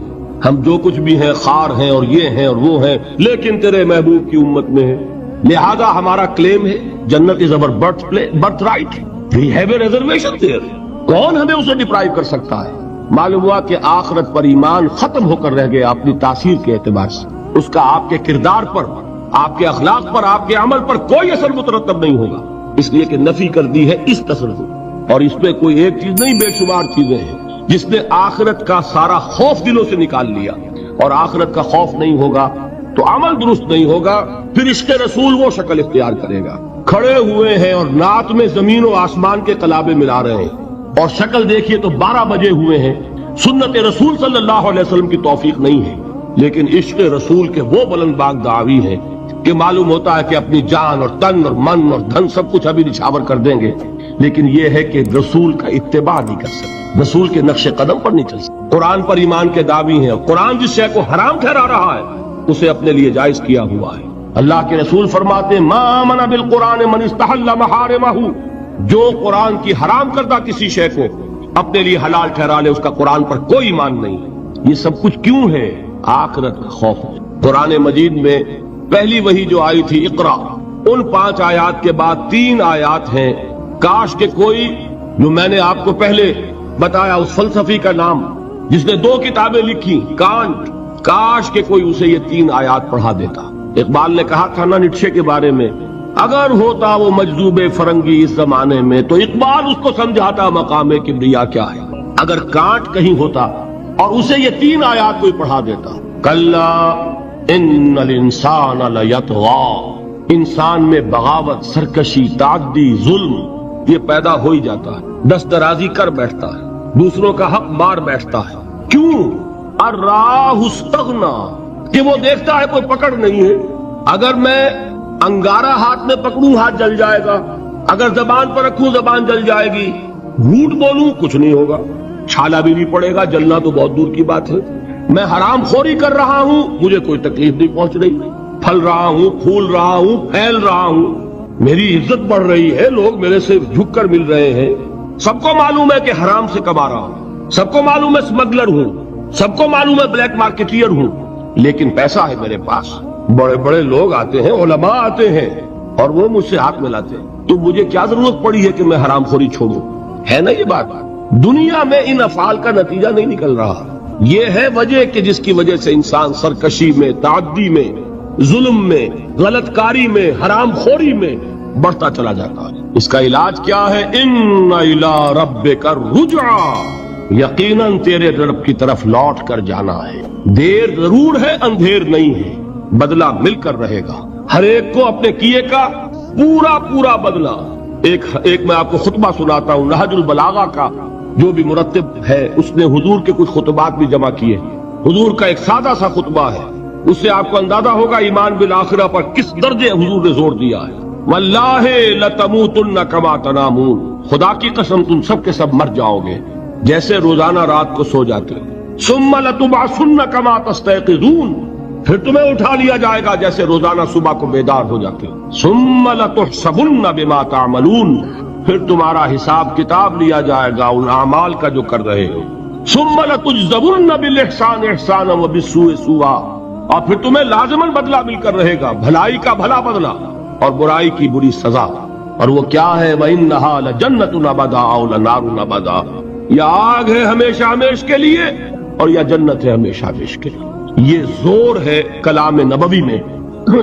ہم جو کچھ بھی ہیں، خار ہیں اور یہ ہیں اور وہ ہیں، لیکن تیرے محبوب کی امت میں ہے، لہذا ہمارا کلیم ہے جنت از our birth right, we have a reservation there۔ کون ہمیں اسے ڈپرائیو کر سکتا ہے؟ معلوم ہوا کہ آخرت پر ایمان ختم ہو کر رہ گیا اپنی تاثیر کے اعتبار سے، اس کا آپ کے کردار پر، آپ کے اخلاق پر، آپ کے عمل پر کوئی اثر مترتب نہیں ہوگا، اس لیے کہ نفی کر دی ہے اس تصور۔ اور اس پہ کوئی ایک چیز نہیں، بے شمار چیزیں ہیں۔ جس نے آخرت کا سارا خوف دلوں سے نکال لیا اور آخرت کا خوف نہیں ہوگا تو عمل درست نہیں ہوگا، پھر عشق رسول وہ شکل اختیار کرے گا۔ کھڑے ہوئے ہیں اور نعت میں زمین و آسمان کے قلابے ملا رہے ہیں، اور شکل دیکھیے تو 12 بجے ہوئے ہیں۔ سنت رسول صلی اللہ علیہ وسلم کی توفیق نہیں ہے، لیکن عشق رسول کے وہ بلند باغ دعوی ہیں کہ معلوم ہوتا ہے کہ اپنی جان اور تن اور من اور دھن سب کچھ ابھی نچھاور کر دیں گے، لیکن یہ ہے کہ رسول کا اتباع نہیں کر سکتے، رسول کے نقش قدم پر نہیں چل سکتے۔ قرآن پر ایمان کے دعوی ہیں، اور قرآن جس شے کو حرام ٹھہرا رہا ہے اسے اپنے لیے جائز کیا ہوا ہے۔ اللہ کے رسول فرماتے ہیں ما آمن بالقرآن من استحل محارمہ، جو قرآن کی حرام کردہ کسی شے کو اپنے لیے حلال ٹھہرا لے اس کا قرآن پر کوئی ایمان نہیں۔ یہ سب کچھ کیوں ہے؟ آخرت کا خوف ہے۔ قرآن مجید میں پہلی وحی جو آئی تھی اقرا، ان 5 آیات کے بعد 3 آیات ہیں۔ کاش کہ کوئی، جو میں نے آپ کو پہلے بتایا اس فلسفی کا نام جس نے 2 کتابیں لکھی، کانٹ، کاش کہ کوئی اسے یہ 3 آیات پڑھا دیتا۔ اقبال نے کہا تھا نا نیٹشے کے بارے میں، اگر ہوتا وہ مجذوب فرنگی اس زمانے میں تو اقبال اس کو سمجھاتا مقام کبریا کیا ہے۔ اگر کانٹ کہیں ہوتا اور اسے یہ 3 آیات کوئی پڑھا دیتا، کلا ان الانسان لیطغی، انسان میں بغاوت، سرکشی، تعدی، ظلم یہ پیدا ہو ہی جاتا ہے، دست درازی کر بیٹھتا ہے، دوسروں کا حق مار بیٹھتا ہے۔ کیوں؟ الراہ استغنا، کہ وہ دیکھتا ہے کوئی پکڑ نہیں ہے۔ اگر میں انگارہ ہاتھ میں پکڑوں ہاتھ جل جائے گا، اگر زبان پر رکھوں زبان جل جائے گی، جھوٹ بولوں کچھ نہیں ہوگا، چھالا بھی نہیں پڑے گا، جلنا تو بہت دور کی بات ہے۔ میں حرام خوری کر رہا ہوں، مجھے کوئی تکلیف نہیں پہنچ رہی، پھل رہا ہوں، پھول رہا ہوں، پھیل رہا ہوں، میری عزت بڑھ رہی ہے، لوگ میرے سے جھک کر مل رہے ہیں۔ سب کو معلوم ہے کہ حرام سے کما رہا ہوں، سب کو معلوم ہے اسمگلر ہوں، سب کو معلوم ہے بلیک مارکیٹیئر ہوں، لیکن پیسہ ہے میرے پاس، بڑے بڑے لوگ آتے ہیں، علماء آتے ہیں اور وہ مجھ سے ہاتھ ملاتے ہیں، تو مجھے کیا ضرورت پڑی ہے کہ میں حرام خوری چھوڑوں؟ ہے نا یہ بات؟ دنیا میں ان افعال کا نتیجہ نہیں نکل رہا۔ یہ ہے وجہ کہ جس کی وجہ سے انسان سرکشی میں، تعدی میں، ظلم میں، غلط کاری میں، حرام خوری میں بڑھتا چلا جاتا ہے۔ اس کا علاج کیا ہے؟ ان الی ربک الرجعی، یقیناً تیرے رب کی طرف لوٹ کر جانا ہے۔ دیر ضرور ہے، اندھیر نہیں ہے، بدلہ مل کر رہے گا، ہر ایک کو اپنے کیے کا پورا پورا بدلہ۔ ایک میں آپ کو خطبہ سناتا ہوں، نہج البلاغہ کا جو بھی مرتب ہے اس نے حضور کے کچھ خطبات بھی جمع کیے۔ حضور کا ایک سادہ سا خطبہ ہے، اس سے آپ کو اندازہ ہوگا ایمان بالآخرہ پر کس درجے حضور نے زور دیا ہے۔ واللہ لتموتن کما تنامون، خدا کی قسم تم سب کے سب مر جاؤ گے جیسے روزانہ رات کو سو جاتے ہو۔ ثم لتبعثن کما تستيقظون، پھر تمہیں اٹھا لیا جائے گا جیسے روزانہ صبح کو بیدار ہو جاتے ہو۔ ثم لتحسبن بما تعملون، پھر تمہارا حساب کتاب لیا جائے گا ان اعمال کا جو کر رہے ہو۔ ثم لتجزون بالاحسان احسانا وبالسوء سوءا، اور پھر تمہیں لازماً بدلہ مل کر رہے گا، بھلائی کا بھلا بدلہ اور برائی کی بری سزا۔ اور وہ کیا ہے؟ وَإِنَّهَا لَجَنَّةٌ أَبَدًا أَوْ لَنَارٌ أَبَدًا، یا آگ ہے ہمیشہ ہمیش کے لیے اور یا جنت ہے ہمیشہ ہمیش کے لیے۔ یہ زور ہے کلام نبوی میں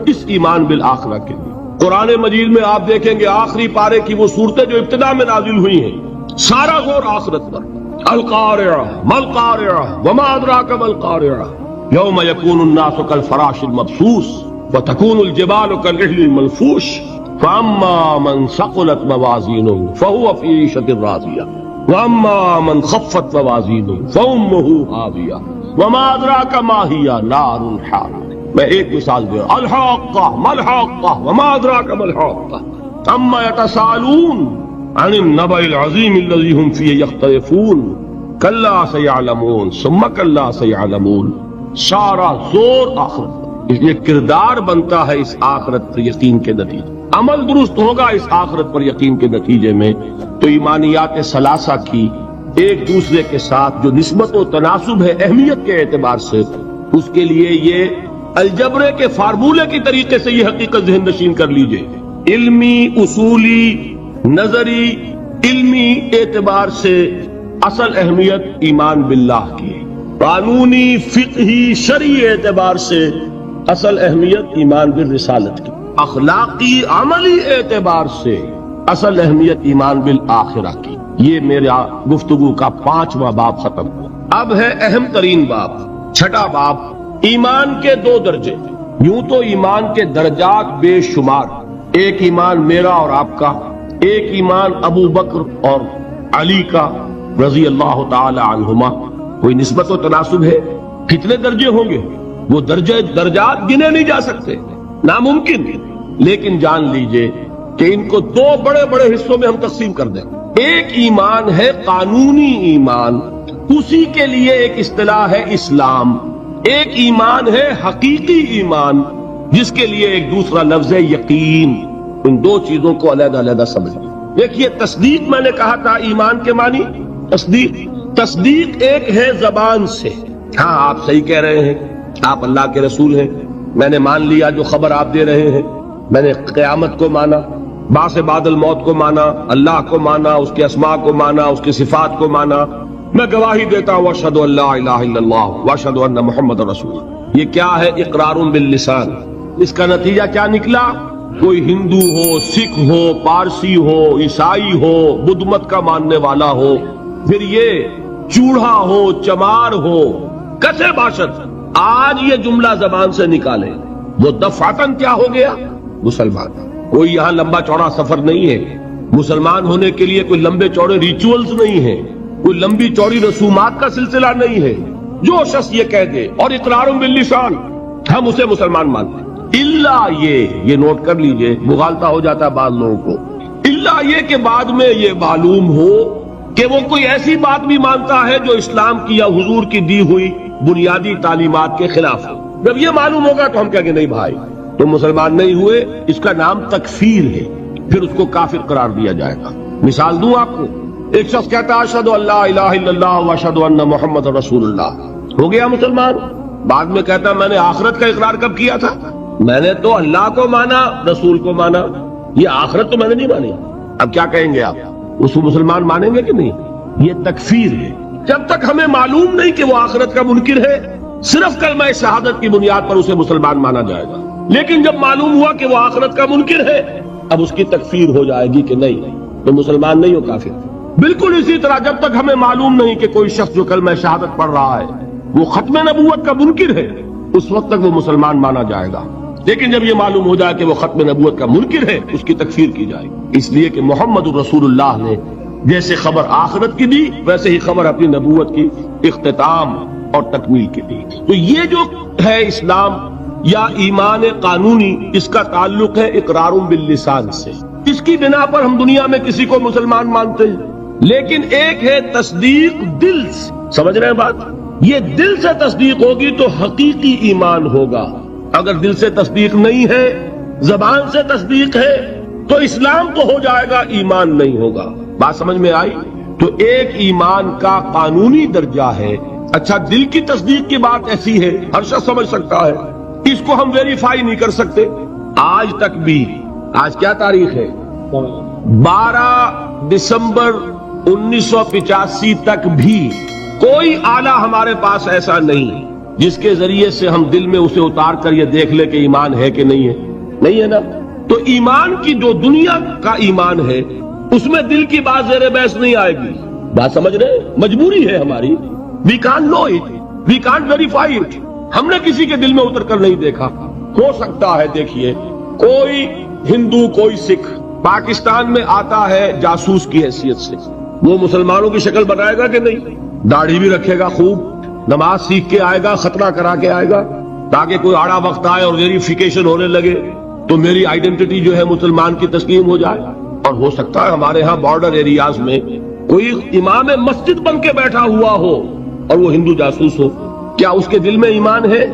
اس ایمان بالآخرہ کے لیے۔ قرآن مجید میں آپ دیکھیں گے آخری پارے کی وہ صورتیں جو ابتدا میں نازل ہوئی ہیں، سارا زور آخرت پر۔ القارعہ ما القارعہ وما ادراک ما القارعہ یوم یکون الناس کالفراش المبثوث وتکون الجبال کالعہن المنفوش فاما من ثقلت موازینہ فہو فی عیشۃ راضیہ واما من خفت موازینہ فامہ ہاویہ وما ادراک ما ہی نار حامہ۔ میں ایک مثال دے رہا ہوں، الحاقہ ما الحاقہ وما ادراک ما الحاقہ اما یتساءلون عن النبأ العظیم الذی هم فیہ یختلفون کلا سیعلمون ثم کلا سیعلمون۔ سارا زور آخرت، اس لیے کردار بنتا ہے اس آخرت پر یقین کے نتیجے، عمل درست ہوگا اس آخرت پر یقین کے نتیجے میں۔ تو ایمانیات ثلاثہ کی ایک دوسرے کے ساتھ جو نسبت و تناسب ہے اہمیت کے اعتبار سے، اس کے لیے یہ الجبرے کے فارمولے کی طریقے سے یہ حقیقت ذہن نشین کر لیجئے، علمی، اصولی، نظری، علمی اعتبار سے اصل اہمیت ایمان باللہ کی، قانونی، فقہی، شرعی اعتبار سے اصل اہمیت ایمان بالرسالت کی، اخلاقی، عملی اعتبار سے اصل اہمیت ایمان بالآخرہ کی۔ یہ میرا گفتگو کا 5واں باب ختم ہوا۔ اب ہے اہم ترین باب، چھٹا باب، ایمان کے دو درجے، یوں تو ایمان کے درجات بے شمار، ایک ایمان میرا اور آپ کا، ایک ایمان ابو بکر اور علی کا رضی اللہ تعالی عنہما، کوئی نسبت و تناسب ہے؟ کتنے درجے ہوں گے؟ وہ درجات گنے نہیں جا سکتے، ناممکن۔ لیکن جان لیجئے کہ ان کو دو بڑے بڑے حصوں میں ہم تقسیم کر دیں۔ ایک ایمان ہے قانونی ایمان، اسی کے لیے ایک اصطلاح ہے اسلام۔ ایک ایمان ہے حقیقی ایمان، جس کے لیے ایک دوسرا لفظ ہے یقین۔ ان دو چیزوں کو علیحدہ علیحدہ سمجھیں۔ دیکھیے، تصدیق میں نے کہا تھا ایمان کے معنی تصدیق ایک ہے زبان سے، ہاں آپ صحیح کہہ رہے ہیں، آپ اللہ کے رسول ہیں، میں نے مان لیا جو خبر آپ دے رہے ہیں، میں نے قیامت کو مانا، بعث بعد الموت کو مانا، اللہ کو مانا، اس کے اسماء کو مانا، اس کی صفات کو مانا، میں گواہی دیتا ہوں اشہد ان لا الہ الا اللہ واشہد ان محمد رسول اللہ۔ یہ کیا ہے؟ اقرار باللسان۔ اس کا نتیجہ کیا نکلا؟ کوئی ہندو ہو، سکھ ہو، پارسی ہو، عیسائی ہو، بدھ مت کا ماننے والا ہو، پھر یہ چوڑا ہو، چمار ہو، کسے باشد، آج یہ جملہ زبان سے نکالے، وہ دفعتاً کیا ہو گیا؟ مسلمان۔ کوئی یہاں لمبا چوڑا سفر نہیں ہے، مسلمان ہونے کے لیے کوئی لمبے چوڑے ریچولز نہیں ہیں، کوئی لمبی چوڑی رسومات کا سلسلہ نہیں ہے۔ جو شخص یہ کہہ دے اور اقرار باللسان، ہم اسے مسلمان مانتے ہیں، الا یہ نوٹ کر لیجئے، مغالطہ ہو جاتا ہے بعض لوگوں کو، الا یہ کہ بعد میں یہ معلوم ہو کہ وہ کوئی ایسی بات بھی مانتا ہے جو اسلام کی یا حضور کی دی ہوئی بنیادی تعلیمات کے خلاف ہے۔ جب یہ معلوم ہوگا تو ہم کہیں گے نہیں بھائی تم مسلمان نہیں ہوئے، اس کا نام تکفیر ہے، پھر اس کو کافر قرار دیا جائے گا۔ مثال دوں آپ کو، ایک شخص کہتا ہے اشہد ان لا الہ الا اللہ واشہد ان محمد رسول اللہ، ہو گیا مسلمان۔ بعد میں کہتا ہے میں نے آخرت کا اقرار کب کیا تھا؟ میں نے تو اللہ کو مانا، رسول کو مانا، یہ آخرت تو میں نے نہیں مانی۔ اب کیا کہیں گے آپ؟ اس کو مسلمان مانیں گے کہ نہیں؟ یہ تکفیر ہے۔ جب تک ہمیں معلوم نہیں کہ وہ آخرت کا منکر ہے، صرف کلمہ شہادت کی بنیاد پر اسے مسلمان مانا جائے گا۔ لیکن جب معلوم ہوا کہ وہ آخرت کا منکر ہے، اب اس کی تکفیر ہو جائے گی کہ نہیں تو مسلمان نہیں ہو، کافر۔ بالکل اسی طرح جب تک ہمیں معلوم نہیں کہ کوئی شخص جو کلمہ شہادت پڑھ رہا ہے وہ ختم نبوت کا منکر ہے، اس وقت تک وہ مسلمان مانا جائے گا۔ لیکن جب یہ معلوم ہو جائے کہ وہ ختم نبوت کا منکر ہے، اس کی تکفیر کی جائے گی، اس لیے کہ محمد رسول اللہ نے جیسے خبر آخرت کی دی، ویسے ہی خبر اپنی نبوت کی اختتام اور تکمیل کی دی۔ تو یہ جو ہے اسلام یا ایمان قانونی، اس کا تعلق ہے اقرار باللسان سے۔ اس کی بنا پر ہم دنیا میں کسی کو مسلمان مانتے ہیں، لیکن ایک ہے تصدیق دل سے، سمجھ رہے ہیں بات؟ یہ دل سے تصدیق ہوگی تو حقیقی ایمان ہوگا۔ اگر دل سے تصدیق نہیں ہے، زبان سے تصدیق ہے، تو اسلام تو ہو جائے گا، ایمان نہیں ہوگا۔ بات سمجھ میں آئی؟ تو ایک ایمان کا قانونی درجہ ہے۔ اچھا، دل کی تصدیق کی بات ایسی ہے، ہر شخص سمجھ سکتا ہے، اس کو ہم ویریفائی نہیں کر سکتے۔ آج تک بھی، آج کیا تاریخ ہے؟ 12 دسمبر 1985 تک بھی کوئی آلہ ہمارے پاس ایسا نہیں جس کے ذریعے سے ہم دل میں اسے اتار کر یہ دیکھ لے کہ ایمان ہے کہ نہیں ہے۔ نہیں ہے نا؟ تو ایمان کی جو دنیا کا ایمان ہے، اس میں دل کی بات زیر بحث نہیں آئے گی۔ بات سمجھ رہے؟ مجبوری ہے ہماری، we can't know it, we can't verify it. ہم نے کسی کے دل میں اتر کر نہیں دیکھا۔ ہو سکتا ہے، دیکھیے، کوئی ہندو، کوئی سکھ پاکستان میں آتا ہے جاسوس کی حیثیت سے، وہ مسلمانوں کی شکل بنائے گا کہ نہیں؟ داڑھی بھی رکھے گا، خوب نماز سیکھ کے آئے گا، خطرہ کرا کے آئے گا، تاکہ کوئی آڑا وقت آئے اور ویریفیکیشن ہونے لگے تو میری آئیڈینٹی جو ہے مسلمان کی تسلیم ہو جائے۔ اور ہو سکتا ہے ہمارے ہاں بارڈر ایریاز میں کوئی امام مسجد بن کے بیٹھا ہوا ہو اور وہ ہندو جاسوس ہو، کیا اس کے دل میں ایمان ہے؟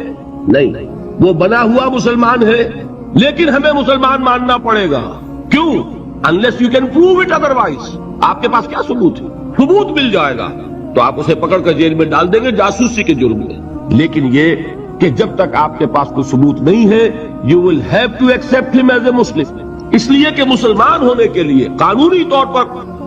نہیں، وہ بنا ہوا مسلمان ہے، لیکن ہمیں مسلمان ماننا پڑے گا۔ کیوں؟ unless you can prove it otherwise۔ آپ کے پاس کیا ثبوت ہے؟ ثبوت مل جائے گا تو آپ اسے پکڑ کر جیل میں ڈال دیں گے جاسوسی کے جرم میں۔ لیکن یہ کہ جب تک آپ کے پاس کوئی ثبوت نہیں ہے، you will have to accept him as a Muslim۔ اس لیے کہ مسلمان ہونے کے لیے قانونی طور پر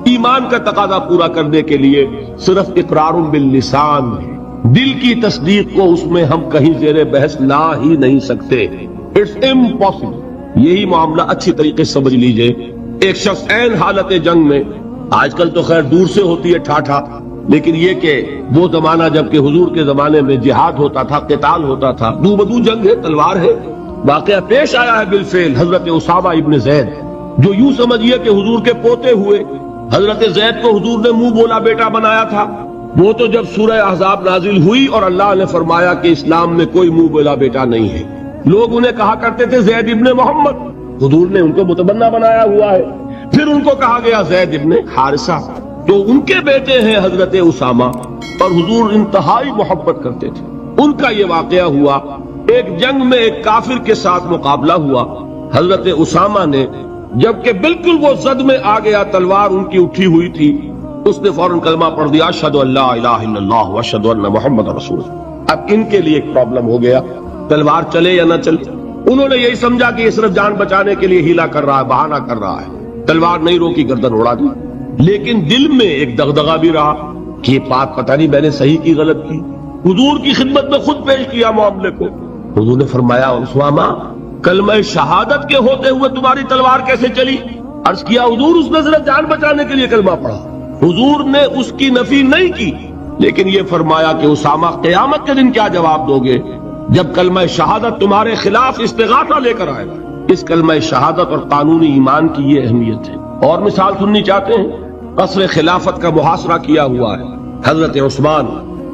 ایمان کا تقاضا پورا کرنے کے لیے صرف اقرار باللسان ہے۔ دل کی تصدیق کو اس میں ہم کہیں زیر بحث لا ہی نہیں سکتے، اٹس امپاسبل۔ یہی معاملہ اچھی طریقے سے سمجھ لیجئے۔ ایک شخص عین حالت جنگ میں، آج کل تو خیر دور سے ہوتی ہے ٹھاٹھا، لیکن یہ کہ وہ زمانہ جب کہ حضور کے زمانے میں جہاد ہوتا تھا، قتال ہوتا تھا، دو بدو جنگ ہے، تلوار ہے۔ واقعہ پیش آیا ہے بالفعل حضرت اسامہ ابن زید، جو یوں سمجھیے کہ حضور کے پوتے ہوئے۔ حضرت زید کو حضور نے منہ بولا بیٹا بنایا تھا، وہ تو جب سورہ احزاب نازل ہوئی اور اللہ نے فرمایا کہ اسلام میں کوئی منہ بولا بیٹا نہیں ہے، لوگ انہیں کہا کرتے تھے زید ابن محمد، حضور نے ان کو متبنہ بنایا ہوا ہے۔ پھر ان کو کہا گیا زید ابن حارثہ، تو ان کے بیٹے ہیں حضرت اسامہ، اور حضور انتہائی محبت کرتے تھے۔ ان کا یہ واقعہ ہوا، ایک جنگ میں ایک کافر کے ساتھ مقابلہ ہوا، حضرت اسامہ نے جبکہ بالکل وہ زد میں آ گیا، تلوار ان کی اٹھی ہوئی تھی، اس نے فوراً کلمہ پڑھ دیا، اشہد ان لا الہ الا اللہ واشہد ان محمد رسول اللہ۔ اب ان کے لیے ایک پرابلم ہو گیا، تلوار چلے یا نہ چلے۔ انہوں نے یہی سمجھا کہ یہ صرف جان بچانے کے لیے ہیلا کر رہا ہے، بہانہ کر رہا ہے، تلوار نہیں روکی، گردن اڑا دی۔ لیکن دل میں ایک دغدغہ بھی رہا کہ یہ بات پتہ نہیں میں نے صحیح کی غلط کی۔ حضور کی خدمت میں خود پیش کیا معاملے کو۔ حضور نے فرمایا اسامہ، کلمہ شہادت کے ہوتے ہوئے تمہاری تلوار کیسے چلی؟ عرض کیا حضور اس نے صرف جان بچانے کے لیے کلمہ پڑھا۔ حضور نے اس کی نفی نہیں کی، لیکن یہ فرمایا کہ اسامہ قیامت کے دن کیا جواب دو گے جب کلمہ شہادت تمہارے خلاف استغاثہ لے کر آئے گا۔ اس کلمہ شہادت اور قانونی ایمان کی یہ اہمیت ہے۔ اور مثال سننی چاہتے ہیں؟ قصر خلافت کا محاصرہ کیا ہوا ہے، حضرت عثمان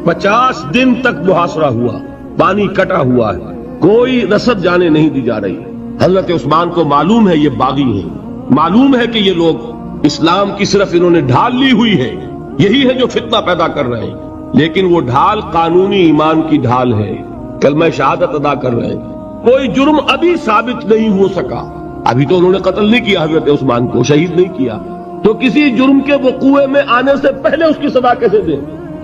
50 دن تک محاصرہ ہوا، پانی کٹا ہوا ہے، کوئی رسد جانے نہیں دی جا رہی۔ حضرت عثمان کو معلوم ہے یہ باغی ہیں، معلوم ہے کہ یہ لوگ اسلام کی صرف انہوں نے ڈھال لی ہوئی ہے، یہی ہے جو فتنہ پیدا کر رہے ہیں، لیکن وہ ڈھال قانونی ایمان کی ڈھال ہے، کلمہ شہادت ادا کر رہے ہیں۔ کوئی جرم ابھی ثابت نہیں ہو سکا، ابھی تو انہوں نے قتل نہیں کیا حضرت عثمان کو، شہید نہیں کیا، تو کسی جرم کے وقوع میں آنے سے پہلے اس کی سزا کیسے دیں؟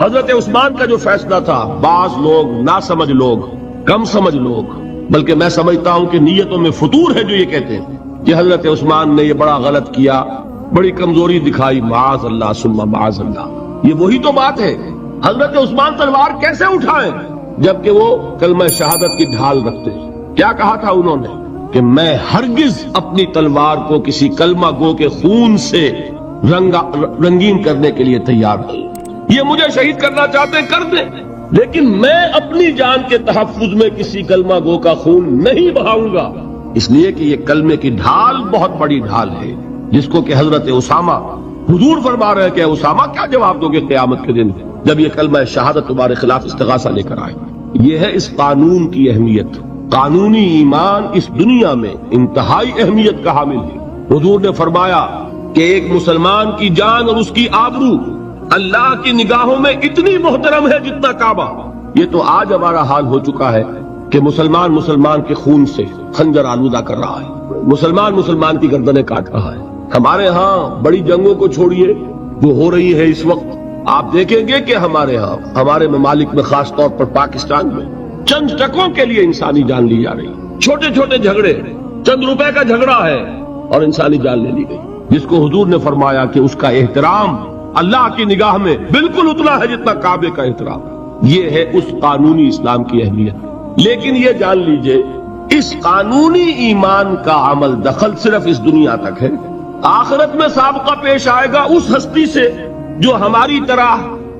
حضرت عثمان کا جو فیصلہ تھا، بعض لوگ ناسمجھ لوگ، کم سمجھ لوگ، بلکہ میں سمجھتا ہوں کہ نیتوں میں فطور ہے جو یہ کہتے ہیں کہ حضرت عثمان نے یہ بڑا غلط کیا، بڑی کمزوری دکھائی، معاذ اللہ ثم معاذ اللہ۔ یہ وہی تو بات ہے، حضرت عثمان تلوار کیسے اٹھائیں جبکہ وہ کلمہ شہادت کی ڈھال رکھتے ہیں؟ کیا کہا تھا انہوں نے کہ میں ہرگز اپنی تلوار کو کسی کلمہ گو کے خون سے رنگین کرنے کے لیے تیار نہیں۔ یہ مجھے شہید کرنا چاہتے ہیں کر دیں، لیکن میں اپنی جان کے تحفظ میں کسی کلمہ گو کا خون نہیں بہاؤں گا، اس لیے کہ یہ کلمے کی ڈھال بہت بڑی ڈھال ہے، جس کو کہ حضرت اسامہ، حضور فرما رہے ہیں کہ اسامہ کیا جواب دو گے قیامت کے دن جب یہ کلمہ شہادت تمہارے خلاف استغاثہ لے کر آئے۔ یہ ہے اس قانون کی اہمیت۔ قانونی ایمان اس دنیا میں انتہائی اہمیت کا حامل ہے۔ حضور نے فرمایا کہ ایک مسلمان کی جان اور اس کی آبرو اللہ کی نگاہوں میں اتنی محترم ہے جتنا کعبہ۔ یہ تو آج ہمارا حال ہو چکا ہے کہ مسلمان کے خون سے خنجر آلودہ کر رہا ہے، مسلمان کی گردنیں کاٹ رہا ہے۔ ہمارے ہاں بڑی جنگوں کو چھوڑیے جو ہو رہی ہے اس وقت، آپ دیکھیں گے کہ ہمارے ہاں، ہمارے ممالک میں، خاص طور پر پاکستان میں، چند ٹکوں کے لیے انسانی جان لی جا رہی، چھوٹے چھوٹے جھگڑے، چند روپے کا جھگڑا ہے اور انسانی جان لے لی گئی، جس کو حضور نے فرمایا کہ اس کا احترام اللہ کی نگاہ میں بالکل اتنا ہے جتنا کعبے کا احترام۔ یہ ہے اس قانونی اسلام کی اہمیت۔ لیکن یہ جان لیجئے اس قانونی ایمان کا عمل دخل صرف اس دنیا تک ہے، آخرت میں سابقہ پیش آئے گا اس ہستی سے جو ہماری طرح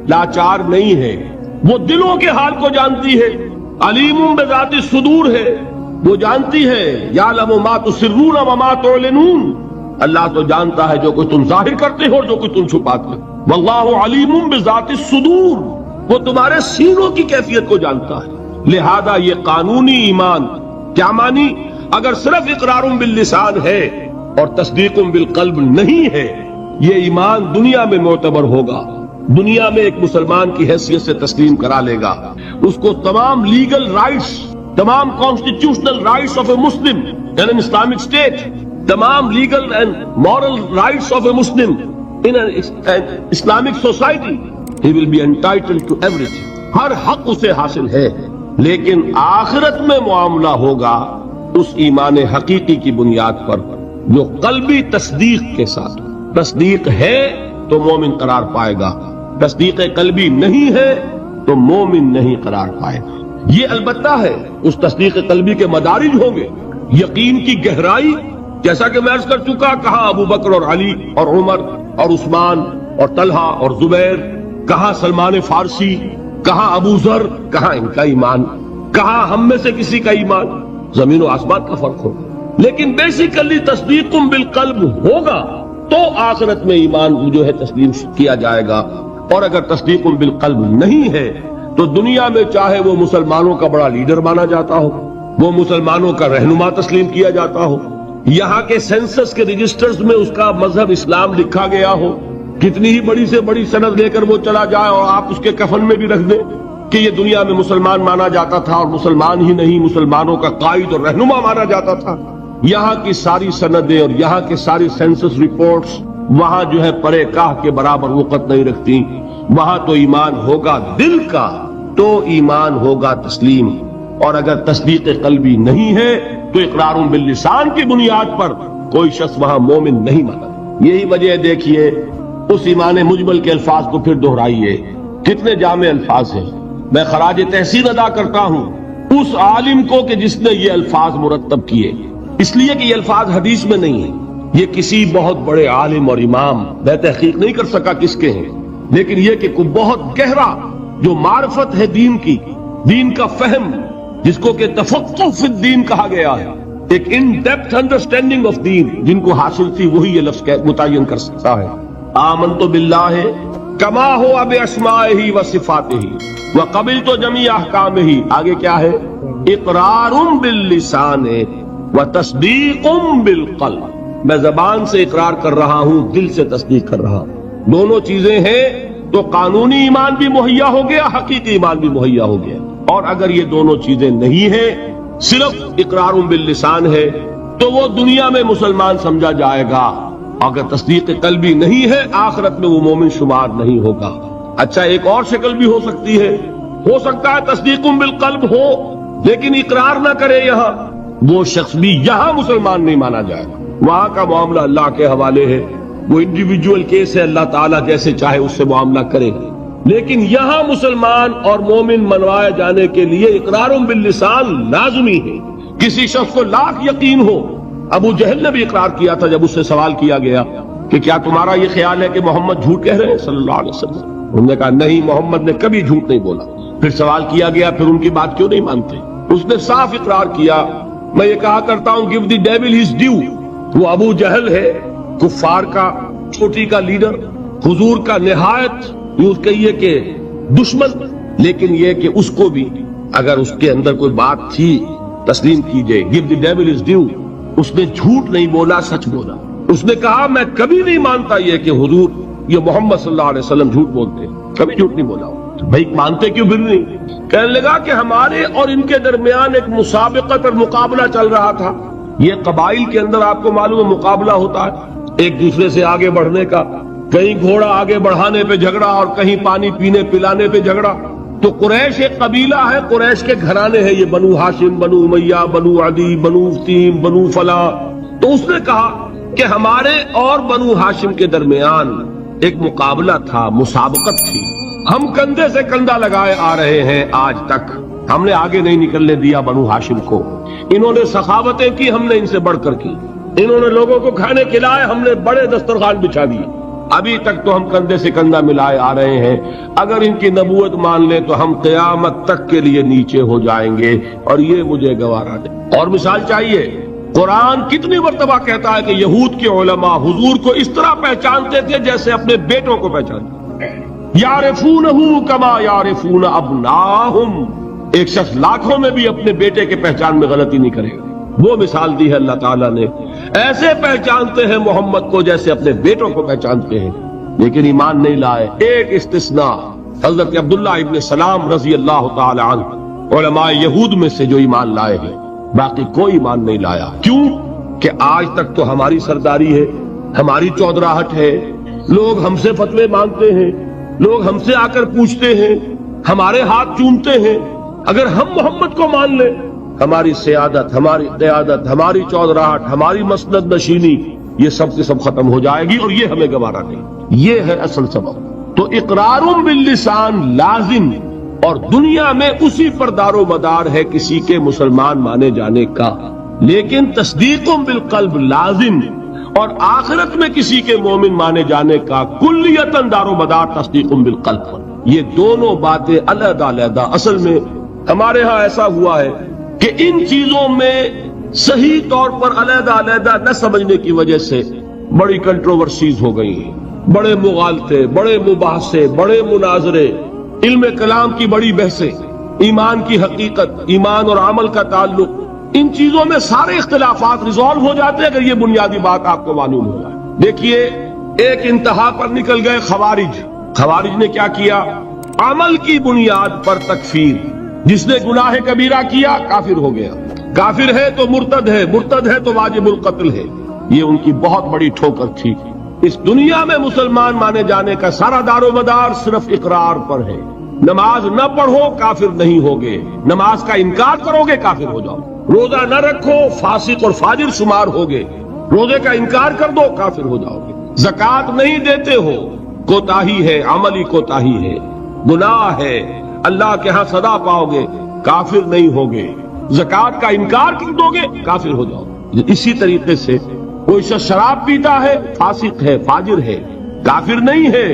لاچار نہیں ہے، وہ دلوں کے حال کو جانتی ہے، علیم بذات الصدور ہے، وہ جانتی ہے یعلم ما تسرون وما تعلنون، اللہ تو جانتا ہے جو کچھ تم ظاہر کرتے ہو اور جو کچھ تم چھپاتے ہو، واللہ علیم بذات الصدور، وہ تمہارے سینوں کی کیفیت کو جانتا ہے۔ لہذا یہ قانونی ایمان کیا مانی؟ اگر صرف اقرار باللسان ہے اور تصدیق بالقلب نہیں ہے، یہ ایمان دنیا میں معتبر ہوگا، دنیا میں ایک مسلمان کی حیثیت سے تسلیم کرا لے گا، اس کو تمام لیگل رائٹس، تمام constitutional rights of a Muslim in an Islamic state, تمام legal and moral rights of a Muslim in an Islamic society, he will be entitled to everything، ہر حق اسے حاصل ہے۔ لیکن آخرت میں معاملہ ہوگا اس ایمان حقیقی کی بنیاد پر جو قلبی تصدیق کے ساتھ، تصدیق ہے تو مومن قرار پائے گا، تصدیق قلبی نہیں ہے تو مومن نہیں قرار پائے گا۔ یہ البتہ ہے اس تصدیق قلبی کے مدارج ہوں گے، یقین کی گہرائی، جیسا کہ میں عرض کر چکا، کہاں ابو بکر اور علی اور عمر اور عثمان اور طلحہ اور زبیر، کہاں سلمان فارسی، کہاں ابو ذر، کہاں ان کا ایمان، کہاں ہم میں سے کسی کا ایمان، زمین و آسمان کا فرق ہوگا۔ لیکن بیسیکلی تصدیق بالقلب ہوگا تو آخرت میں ایمان جو ہے تسلیم کیا جائے گا، اور اگر تصدیق بالقلب نہیں ہے تو دنیا میں چاہے وہ مسلمانوں کا بڑا لیڈر مانا جاتا ہو، وہ مسلمانوں کا رہنما تسلیم کیا جاتا ہو، یہاں کے سینسس کے رجسٹرز میں اس کا مذہب اسلام لکھا گیا ہو، کتنی ہی بڑی سے بڑی سند لے کر وہ چلا جائے اور آپ اس کے کفن میں بھی رکھ دیں کہ یہ دنیا میں مسلمان مانا جاتا تھا، اور مسلمان ہی نہیں مسلمانوں کا قائد اور رہنما مانا جاتا تھا، یہاں کی ساری سندیں اور یہاں کے ساری سینسس رپورٹس وہاں جو ہے پرے کاہ کے برابر وقت نہیں رکھتی۔ وہاں تو ایمان ہوگا دل کا تو ایمان ہوگا تسلیم، اور اگر تصدیق قلبی نہیں ہے تو اقرار باللسان کی بنیاد پر کوئی شخص وہاں مومن نہیں مانا۔ یہی وجہ دیکھیے اس ایمان مجمل کے الفاظ کو پھر دہرائیے، کتنے جامع الفاظ ہیں۔ میں خراج تحسین ادا کرتا ہوں اس عالم کو کہ جس نے یہ الفاظ مرتب کیے، اس لیے کہ یہ الفاظ حدیث میں نہیں ہیں، یہ کسی بہت بڑے عالم اور امام میں تحقیق نہیں کر سکا کس کے ہیں، لیکن یہ کہ کوئی بہت گہرا جو معرفت ہے دین کی، دین کا فہم جس کو کہ تفقہ فی الدین کہا گیا ہے، ایک ان ڈیپتھ انڈرسٹینڈنگ آف دین جن کو حاصل تھی وہی یہ لفظ متعین کر سکتا ہے۔ آمنت باللہ کما ہوا باسمائہ و صفاتہ وقبلت جمیع احکامہ، آگے کیا ہے؟ اقرار باللسان و تصدیق بالقلب، میں زبان سے اقرار کر رہا ہوں، دل سے تصدیق کر رہا ہوں، دونوں چیزیں ہیں تو قانونی ایمان بھی مہیا ہو گیا، حقیقی ایمان بھی مہیا ہو گیا۔ اور اگر یہ دونوں چیزیں نہیں ہیں، صرف اقرار باللسان ہے تو وہ دنیا میں مسلمان سمجھا جائے گا، اگر تصدیق قلبی نہیں ہے آخرت میں وہ مومن شمار نہیں ہوگا۔ اچھا ایک اور شکل بھی ہو سکتی ہے، ہو سکتا ہے تصدیق بالقلب ہو لیکن اقرار نہ کرے، یہاں وہ شخص بھی یہاں مسلمان نہیں مانا جائے گا، وہاں کا معاملہ اللہ کے حوالے ہے، وہ انڈیویجول کیس ہے، اللہ تعالیٰ جیسے چاہے اس سے معاملہ کرے گا، لیکن یہاں مسلمان اور مومن منوائے جانے کے لیے اقرار باللسان لازمی ہے۔ کسی شخص کو لاکھ یقین ہو، ابو جہل نے بھی اقرار کیا تھا جب اس سے سوال کیا گیا کہ کیا تمہارا یہ خیال ہے کہ محمد جھوٹ کہہ رہے ہیں صلی اللہ علیہ وسلم؟ انہوں نے کہا نہیں، محمد نے کبھی جھوٹ نہیں بولا۔ پھر سوال کیا گیا پھر ان کی بات کیوں نہیں مانتے؟ اس نے صاف اقرار کیا، میں یہ کہا کرتا ہوں give the devil his due, وہ ابو جہل ہے، کفار کا چھوٹی کا لیڈر، حضور کا نہایت یوں کہیے کہ دشمن، لیکن یہ کہ اس کو بھی اگر اس کے اندر کوئی بات تھی تسلیم کیجئے، give the devil his due, اس نے جھوٹ نہیں بولا، سچ بولا۔ اس نے کہا میں کبھی نہیں مانتا یہ کہ حضور یہ محمد صلی اللہ علیہ وسلم جھوٹ بولتے، کبھی جھوٹ نہیں بولا۔ بھائی مانتے کیوں پھر نہیں؟ کہنے لگا کہ ہمارے اور ان کے درمیان ایک مسابقت اور مقابلہ چل رہا تھا، یہ قبائل کے اندر آپ کو معلوم ہے مقابلہ ہوتا ہے ایک دوسرے سے آگے بڑھنے کا، کہیں گھوڑا آگے بڑھانے پہ جھگڑا اور کہیں پانی پینے پلانے پہ جھگڑا۔ تو قریش ایک قبیلہ ہے، قریش کے گھرانے ہیں، یہ بنو ہاشم، بنو امیہ، بنو عدی، بنو تیم، بنو فلاں۔ تو اس نے کہا کہ ہمارے اور بنو ہاشم کے درمیان ایک مقابلہ تھا، مسابقت تھی، ہم کندھے سے کندھا لگائے آ رہے ہیں آج تک، ہم نے آگے نہیں نکلنے دیا بنو ہاشم کو، انہوں نے سخاوتیں کی، ہم نے ان سے بڑھ کر کی، انہوں نے لوگوں کو کھانے کھلائے، ہم نے بڑے دسترخوان بچھا دیے، ابھی تک تو ہم کندھے سے کندھا ملائے آ رہے ہیں، اگر ان کی نبوت مان لیں تو ہم قیامت تک کے لیے نیچے ہو جائیں گے، اور یہ مجھے گوارا دے۔ اور مثال چاہیے، قرآن کتنی مرتبہ کہتا ہے کہ یہود کے علماء حضور کو اس طرح پہچانتے تھے جیسے اپنے بیٹوں کو پہچانتے، یعرفونہ کما یعرفون ابناہم، ایک شخص لاکھوں میں بھی اپنے بیٹے کے پہچان میں غلطی نہیں کرے گا۔ وہ مثال دی ہے اللہ تعالیٰ نے، ایسے پہچانتے ہیں محمد کو جیسے اپنے بیٹوں کو پہچانتے ہیں، لیکن ایمان نہیں لائے۔ ایک استثناء حضرت عبداللہ ابن سلام رضی اللہ تعالی عنہ، علماء یہود میں سے جو ایمان لائے ہیں، باقی کوئی ایمان نہیں لایا۔ کیوں کہ آج تک تو ہماری سرداری ہے، ہماری چودراہٹ ہے، لوگ ہم سے فتوے مانگتے ہیں، لوگ ہم سے آ کر پوچھتے ہیں، ہمارے ہاتھ چومتے ہیں، اگر ہم محمد کو مان لیں ہماری سیادت، ہماری قیادت، ہماری چودراہٹ، ہماری مسند نشینی یہ سب کے سب ختم ہو جائے گی، اور یہ ہمیں گوارا نہیں۔ یہ ہے اصل سبب۔ تو اقرار باللسان لازم، اور دنیا میں اسی پر دار و مدار ہے کسی کے مسلمان مانے جانے کا، لیکن تصدیق بالقلب لازم، اور آخرت میں کسی کے مومن مانے جانے کا کلیتاً دار و مدار تصدیق بالقلب. یہ دونوں باتیں علیحدہ علیحدہ. اصل میں ہمارے ہاں ایسا ہوا ہے کہ ان چیزوں میں صحیح طور پر علیحدہ علیحدہ نہ سمجھنے کی وجہ سے بڑی کنٹروورسیز ہو گئی ہیں، بڑے مغالطے، بڑے مباحثے، بڑے مناظرے، علم کلام کی بڑی بحثیں، ایمان کی حقیقت، ایمان اور عمل کا تعلق، ان چیزوں میں سارے اختلافات ریزالو ہو جاتے ہیں اگر یہ بنیادی بات آپ کو معلوم ہو جائے. دیکھیے ایک انتہا پر نکل گئے خوارج نے کیا کیا؟ عمل کی بنیاد پر تکفیر. جس نے گناہ کبیرہ کیا کافر ہو گیا، کافر ہے تو مرتد ہے تو واجب القتل ہے. یہ ان کی بہت بڑی ٹھوکر تھی. اس دنیا میں مسلمان مانے جانے کا سارا دار و مدار صرف اقرار پر ہے. نماز نہ پڑھو کافر نہیں ہوگے، نماز کا انکار کرو گے کافر ہو جاؤ. روزہ نہ رکھو فاسق اور فاجر شمار ہوگے، روزے کا انکار کر دو کافر ہو جاؤ گے. زکوٰۃ نہیں دیتے ہو، کوتاہی ہے، عملی کوتاہی ہے، گناہ ہے، اللہ کے ہاں سزا پاؤ گے، کافر نہیں ہوگے. زکوٰۃ کا انکار کر دو گے کافر ہو جاؤ گے. اسی طریقے سے کوئی شخص شراب پیتا ہے، فاسق ہے، فاجر ہے، کافر نہیں ہے.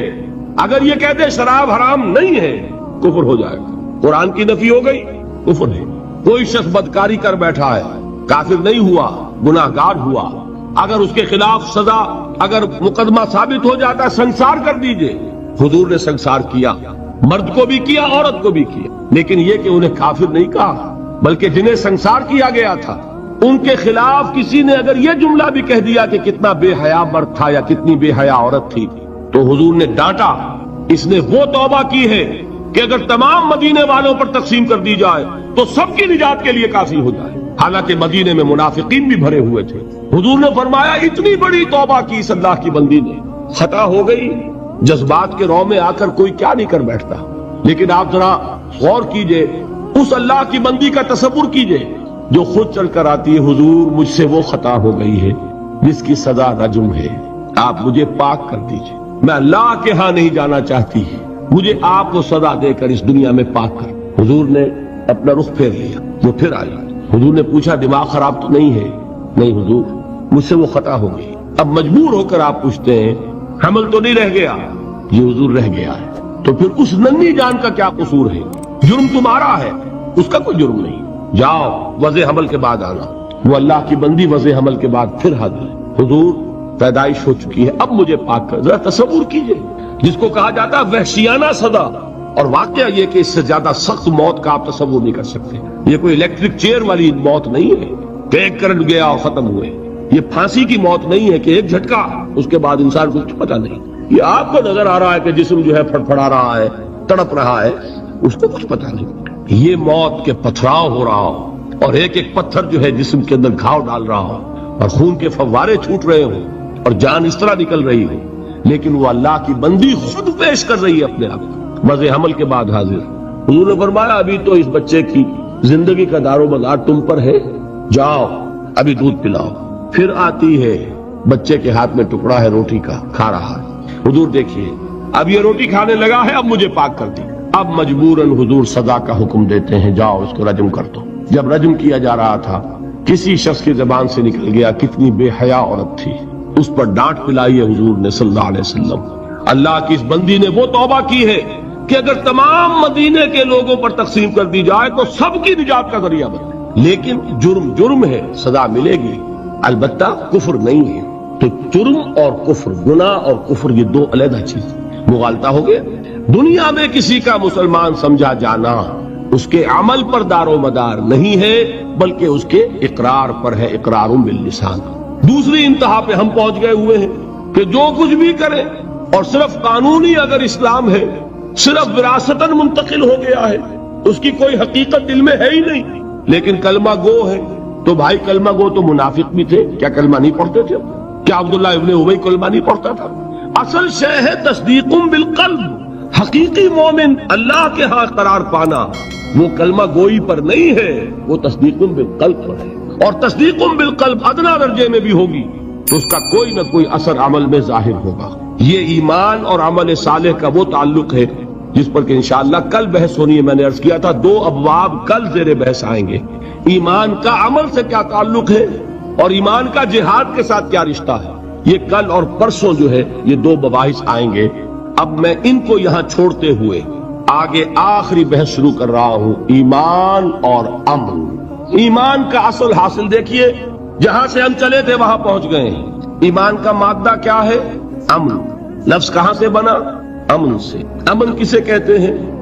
اگر یہ کہتے شراب حرام نہیں ہے کفر ہو جائے گا. قرآن کی نفی ہو گئی، کفر ہے. کوئی شخص بدکاری کر بیٹھا ہے، کافر نہیں ہوا، گناہ گار ہوا. اگر اس کے خلاف سزا، اگر مقدمہ ثابت ہو جاتا سنسار کر دیجئے. حضور نے سنسار کیا، مرد کو بھی کیا، عورت کو بھی کیا. لیکن یہ کہ انہیں کافر نہیں کہا، بلکہ جنہیں سنسار کیا گیا تھا ان کے خلاف کسی نے اگر یہ جملہ بھی کہہ دیا کہ کتنا بے حیا مرد تھا یا کتنی بے حیا عورت تھی، تو حضور نے ڈانٹا. اس نے وہ توبہ کی ہے کہ اگر تمام مدینے والوں پر تقسیم کر دی جائے تو سب کی نجات کے لیے کافی ہو جائے. حالانکہ مدینے میں منافقین بھی بھرے ہوئے تھے. حضور نے فرمایا اتنی بڑی توبہ کی اس اللہ کی بندی نے، خطا ہو گئی. جذبات کے رو میں آ کر کوئی کیا نہیں کر بیٹھتا. لیکن آپ ذرا غور کیجئے، اس اللہ کی بندی کا تصور کیجئے جو خود چل کر آتی ہے، حضور مجھ سے وہ خطا ہو گئی ہے جس کی سزا رجم ہے، آپ مجھے پاک کر دیجئے، میں اللہ کے ہاں نہیں جانا چاہتی، مجھے آپ کو سزا دے کر اس دنیا میں پاک کر. حضور نے اپنا رخ پھیر لیا، وہ پھر آئی. حضور نے پوچھا دماغ خراب تو نہیں ہے؟ نہیں حضور مجھ سے وہ خطا ہو گئی. اب مجبور ہو کر آپ پوچھتے ہیں حمل تو نہیں رہ گیا؟ یہ حضور رہ گیا ہے. تو پھر اس ننھی جان کا کیا قصور ہے؟ جرم تمہارا ہے، اس کا کوئی جرم نہیں. جاؤ وضع حمل کے بعد آنا. وہ اللہ کی بندی وضع حمل کے بعد پھر حاضر ہے. حضور پیدائش ہو چکی ہے، اب مجھے پاک کر. ذرا تصور کیجئے، جس کو کہا جاتا ہے وحشیانہ سزا. اور واقعہ یہ کہ اس سے زیادہ سخت موت کا آپ تصور نہیں کر سکتے. یہ کوئی الیکٹرک چیئر والی موت نہیں ہے کہ ایک کرنٹ گیا اور ختم ہوئے. یہ پھانسی کی موت نہیں ہے کہ ایک جھٹکا اس کے بعد انسان کو کچھ پتا نہیں. یہ آپ کو نظر آ رہا ہے کہ جسم جو ہے پھڑپھڑا رہا ہے، تڑپ رہا ہے، اس کو کچھ پتا نہیں. یہ موت کے پتھراؤ ہو رہا ہو اور ایک ایک پتھر جو ہے جسم کے اندر گھاؤ ڈال رہا ہو اور خون کے فوارے چھوٹ رہے ہوں اور جان اس طرح نکل رہی ہو، لیکن وہ اللہ کی بندی خود پیش کر رہی ہے اپنے آپ کو وضع حمل کے بعد حاضر. حضور نے فرمایا ابھی تو اس بچے کی زندگی کا دار و مدار تم پر ہے، جاؤ ابھی دودھ پلاؤ. پھر آتی ہے، بچے کے ہاتھ میں ٹکڑا ہے روٹی کا، کھا رہا ہے. حضور دیکھیے اب یہ روٹی کھانے لگا ہے، اب مجھے پاک کر دی. اب مجبوراً حضور سزا کا حکم دیتے ہیں، جاؤ اس کو رجم کر دو. جب رجم کیا جا رہا تھا کسی شخص کی زبان سے نکل گیا کتنی بے حیا عورت تھی، اس پر ڈانٹ پلائی ہے حضور نے صلی اللہ علیہ وسلم. اللہ کی اس بندی نے وہ توبہ کی ہے کہ اگر تمام مدینے کے لوگوں پر تقسیم کر دی جائے تو سب کی نجات کا ذریعہ بنے. لیکن جرم ہے، سزا ملے گی، البتہ کفر نہیں ہے. تو جرم اور کفر، گناہ اور کفر، یہ دو علیحدہ چیز. مغالطہ ہو گیا. دنیا میں کسی کا مسلمان سمجھا جانا اس کے عمل پر دار و مدار نہیں ہے بلکہ اس کے اقرار پر ہے، اقرار باللسان. دوسری انتہا پہ ہم پہنچ گئے ہوئے ہیں کہ جو کچھ بھی کرے اور صرف قانونی اگر اسلام ہے، صرف وراثتاً منتقل ہو گیا ہے، اس کی کوئی حقیقت دل میں ہے ہی نہیں، لیکن کلمہ گو ہے. تو بھائی کلمہ گو تو منافق بھی تھے، کیا کلمہ نہیں پڑھتے تھے؟ کیا عبداللہ ابن ابی کلمہ نہیں پڑھتا تھا؟ اصل شے ہے تصدیق بالقلب. حقیقی مومن اللہ کے ہاں قرار پانا وہ کلمہ گوئی پر نہیں ہے، وہ تصدیق بالقلب پر ہے. اور تصدیق بالقلب ادنا درجے میں بھی ہوگی تو اس کا کوئی نہ کوئی اثر عمل میں ظاہر ہوگا. یہ ایمان اور عمل صالح کا وہ تعلق ہے جس پر کہ انشاءاللہ کل بحث ہونی ہے. میں نے عرض کیا تھا 2 ابواب کل زیر بحث آئیں گے. ایمان کا عمل سے کیا تعلق ہے اور ایمان کا جہاد کے ساتھ کیا رشتہ ہے. یہ کل اور پرسوں جو ہے یہ دو مباحث آئیں گے. اب میں ان کو یہاں چھوڑتے ہوئے آگے آخری بحث شروع کر رہا ہوں، ایمان اور امن. ایمان کا اصل حاصل دیکھیے، جہاں سے ہم چلے تھے وہاں پہنچ گئے ہیں. ایمان کا مادہ کیا ہے؟ امن. لفظ کہاں سے بنا؟ امن سے. امن کسے کہتے ہیں؟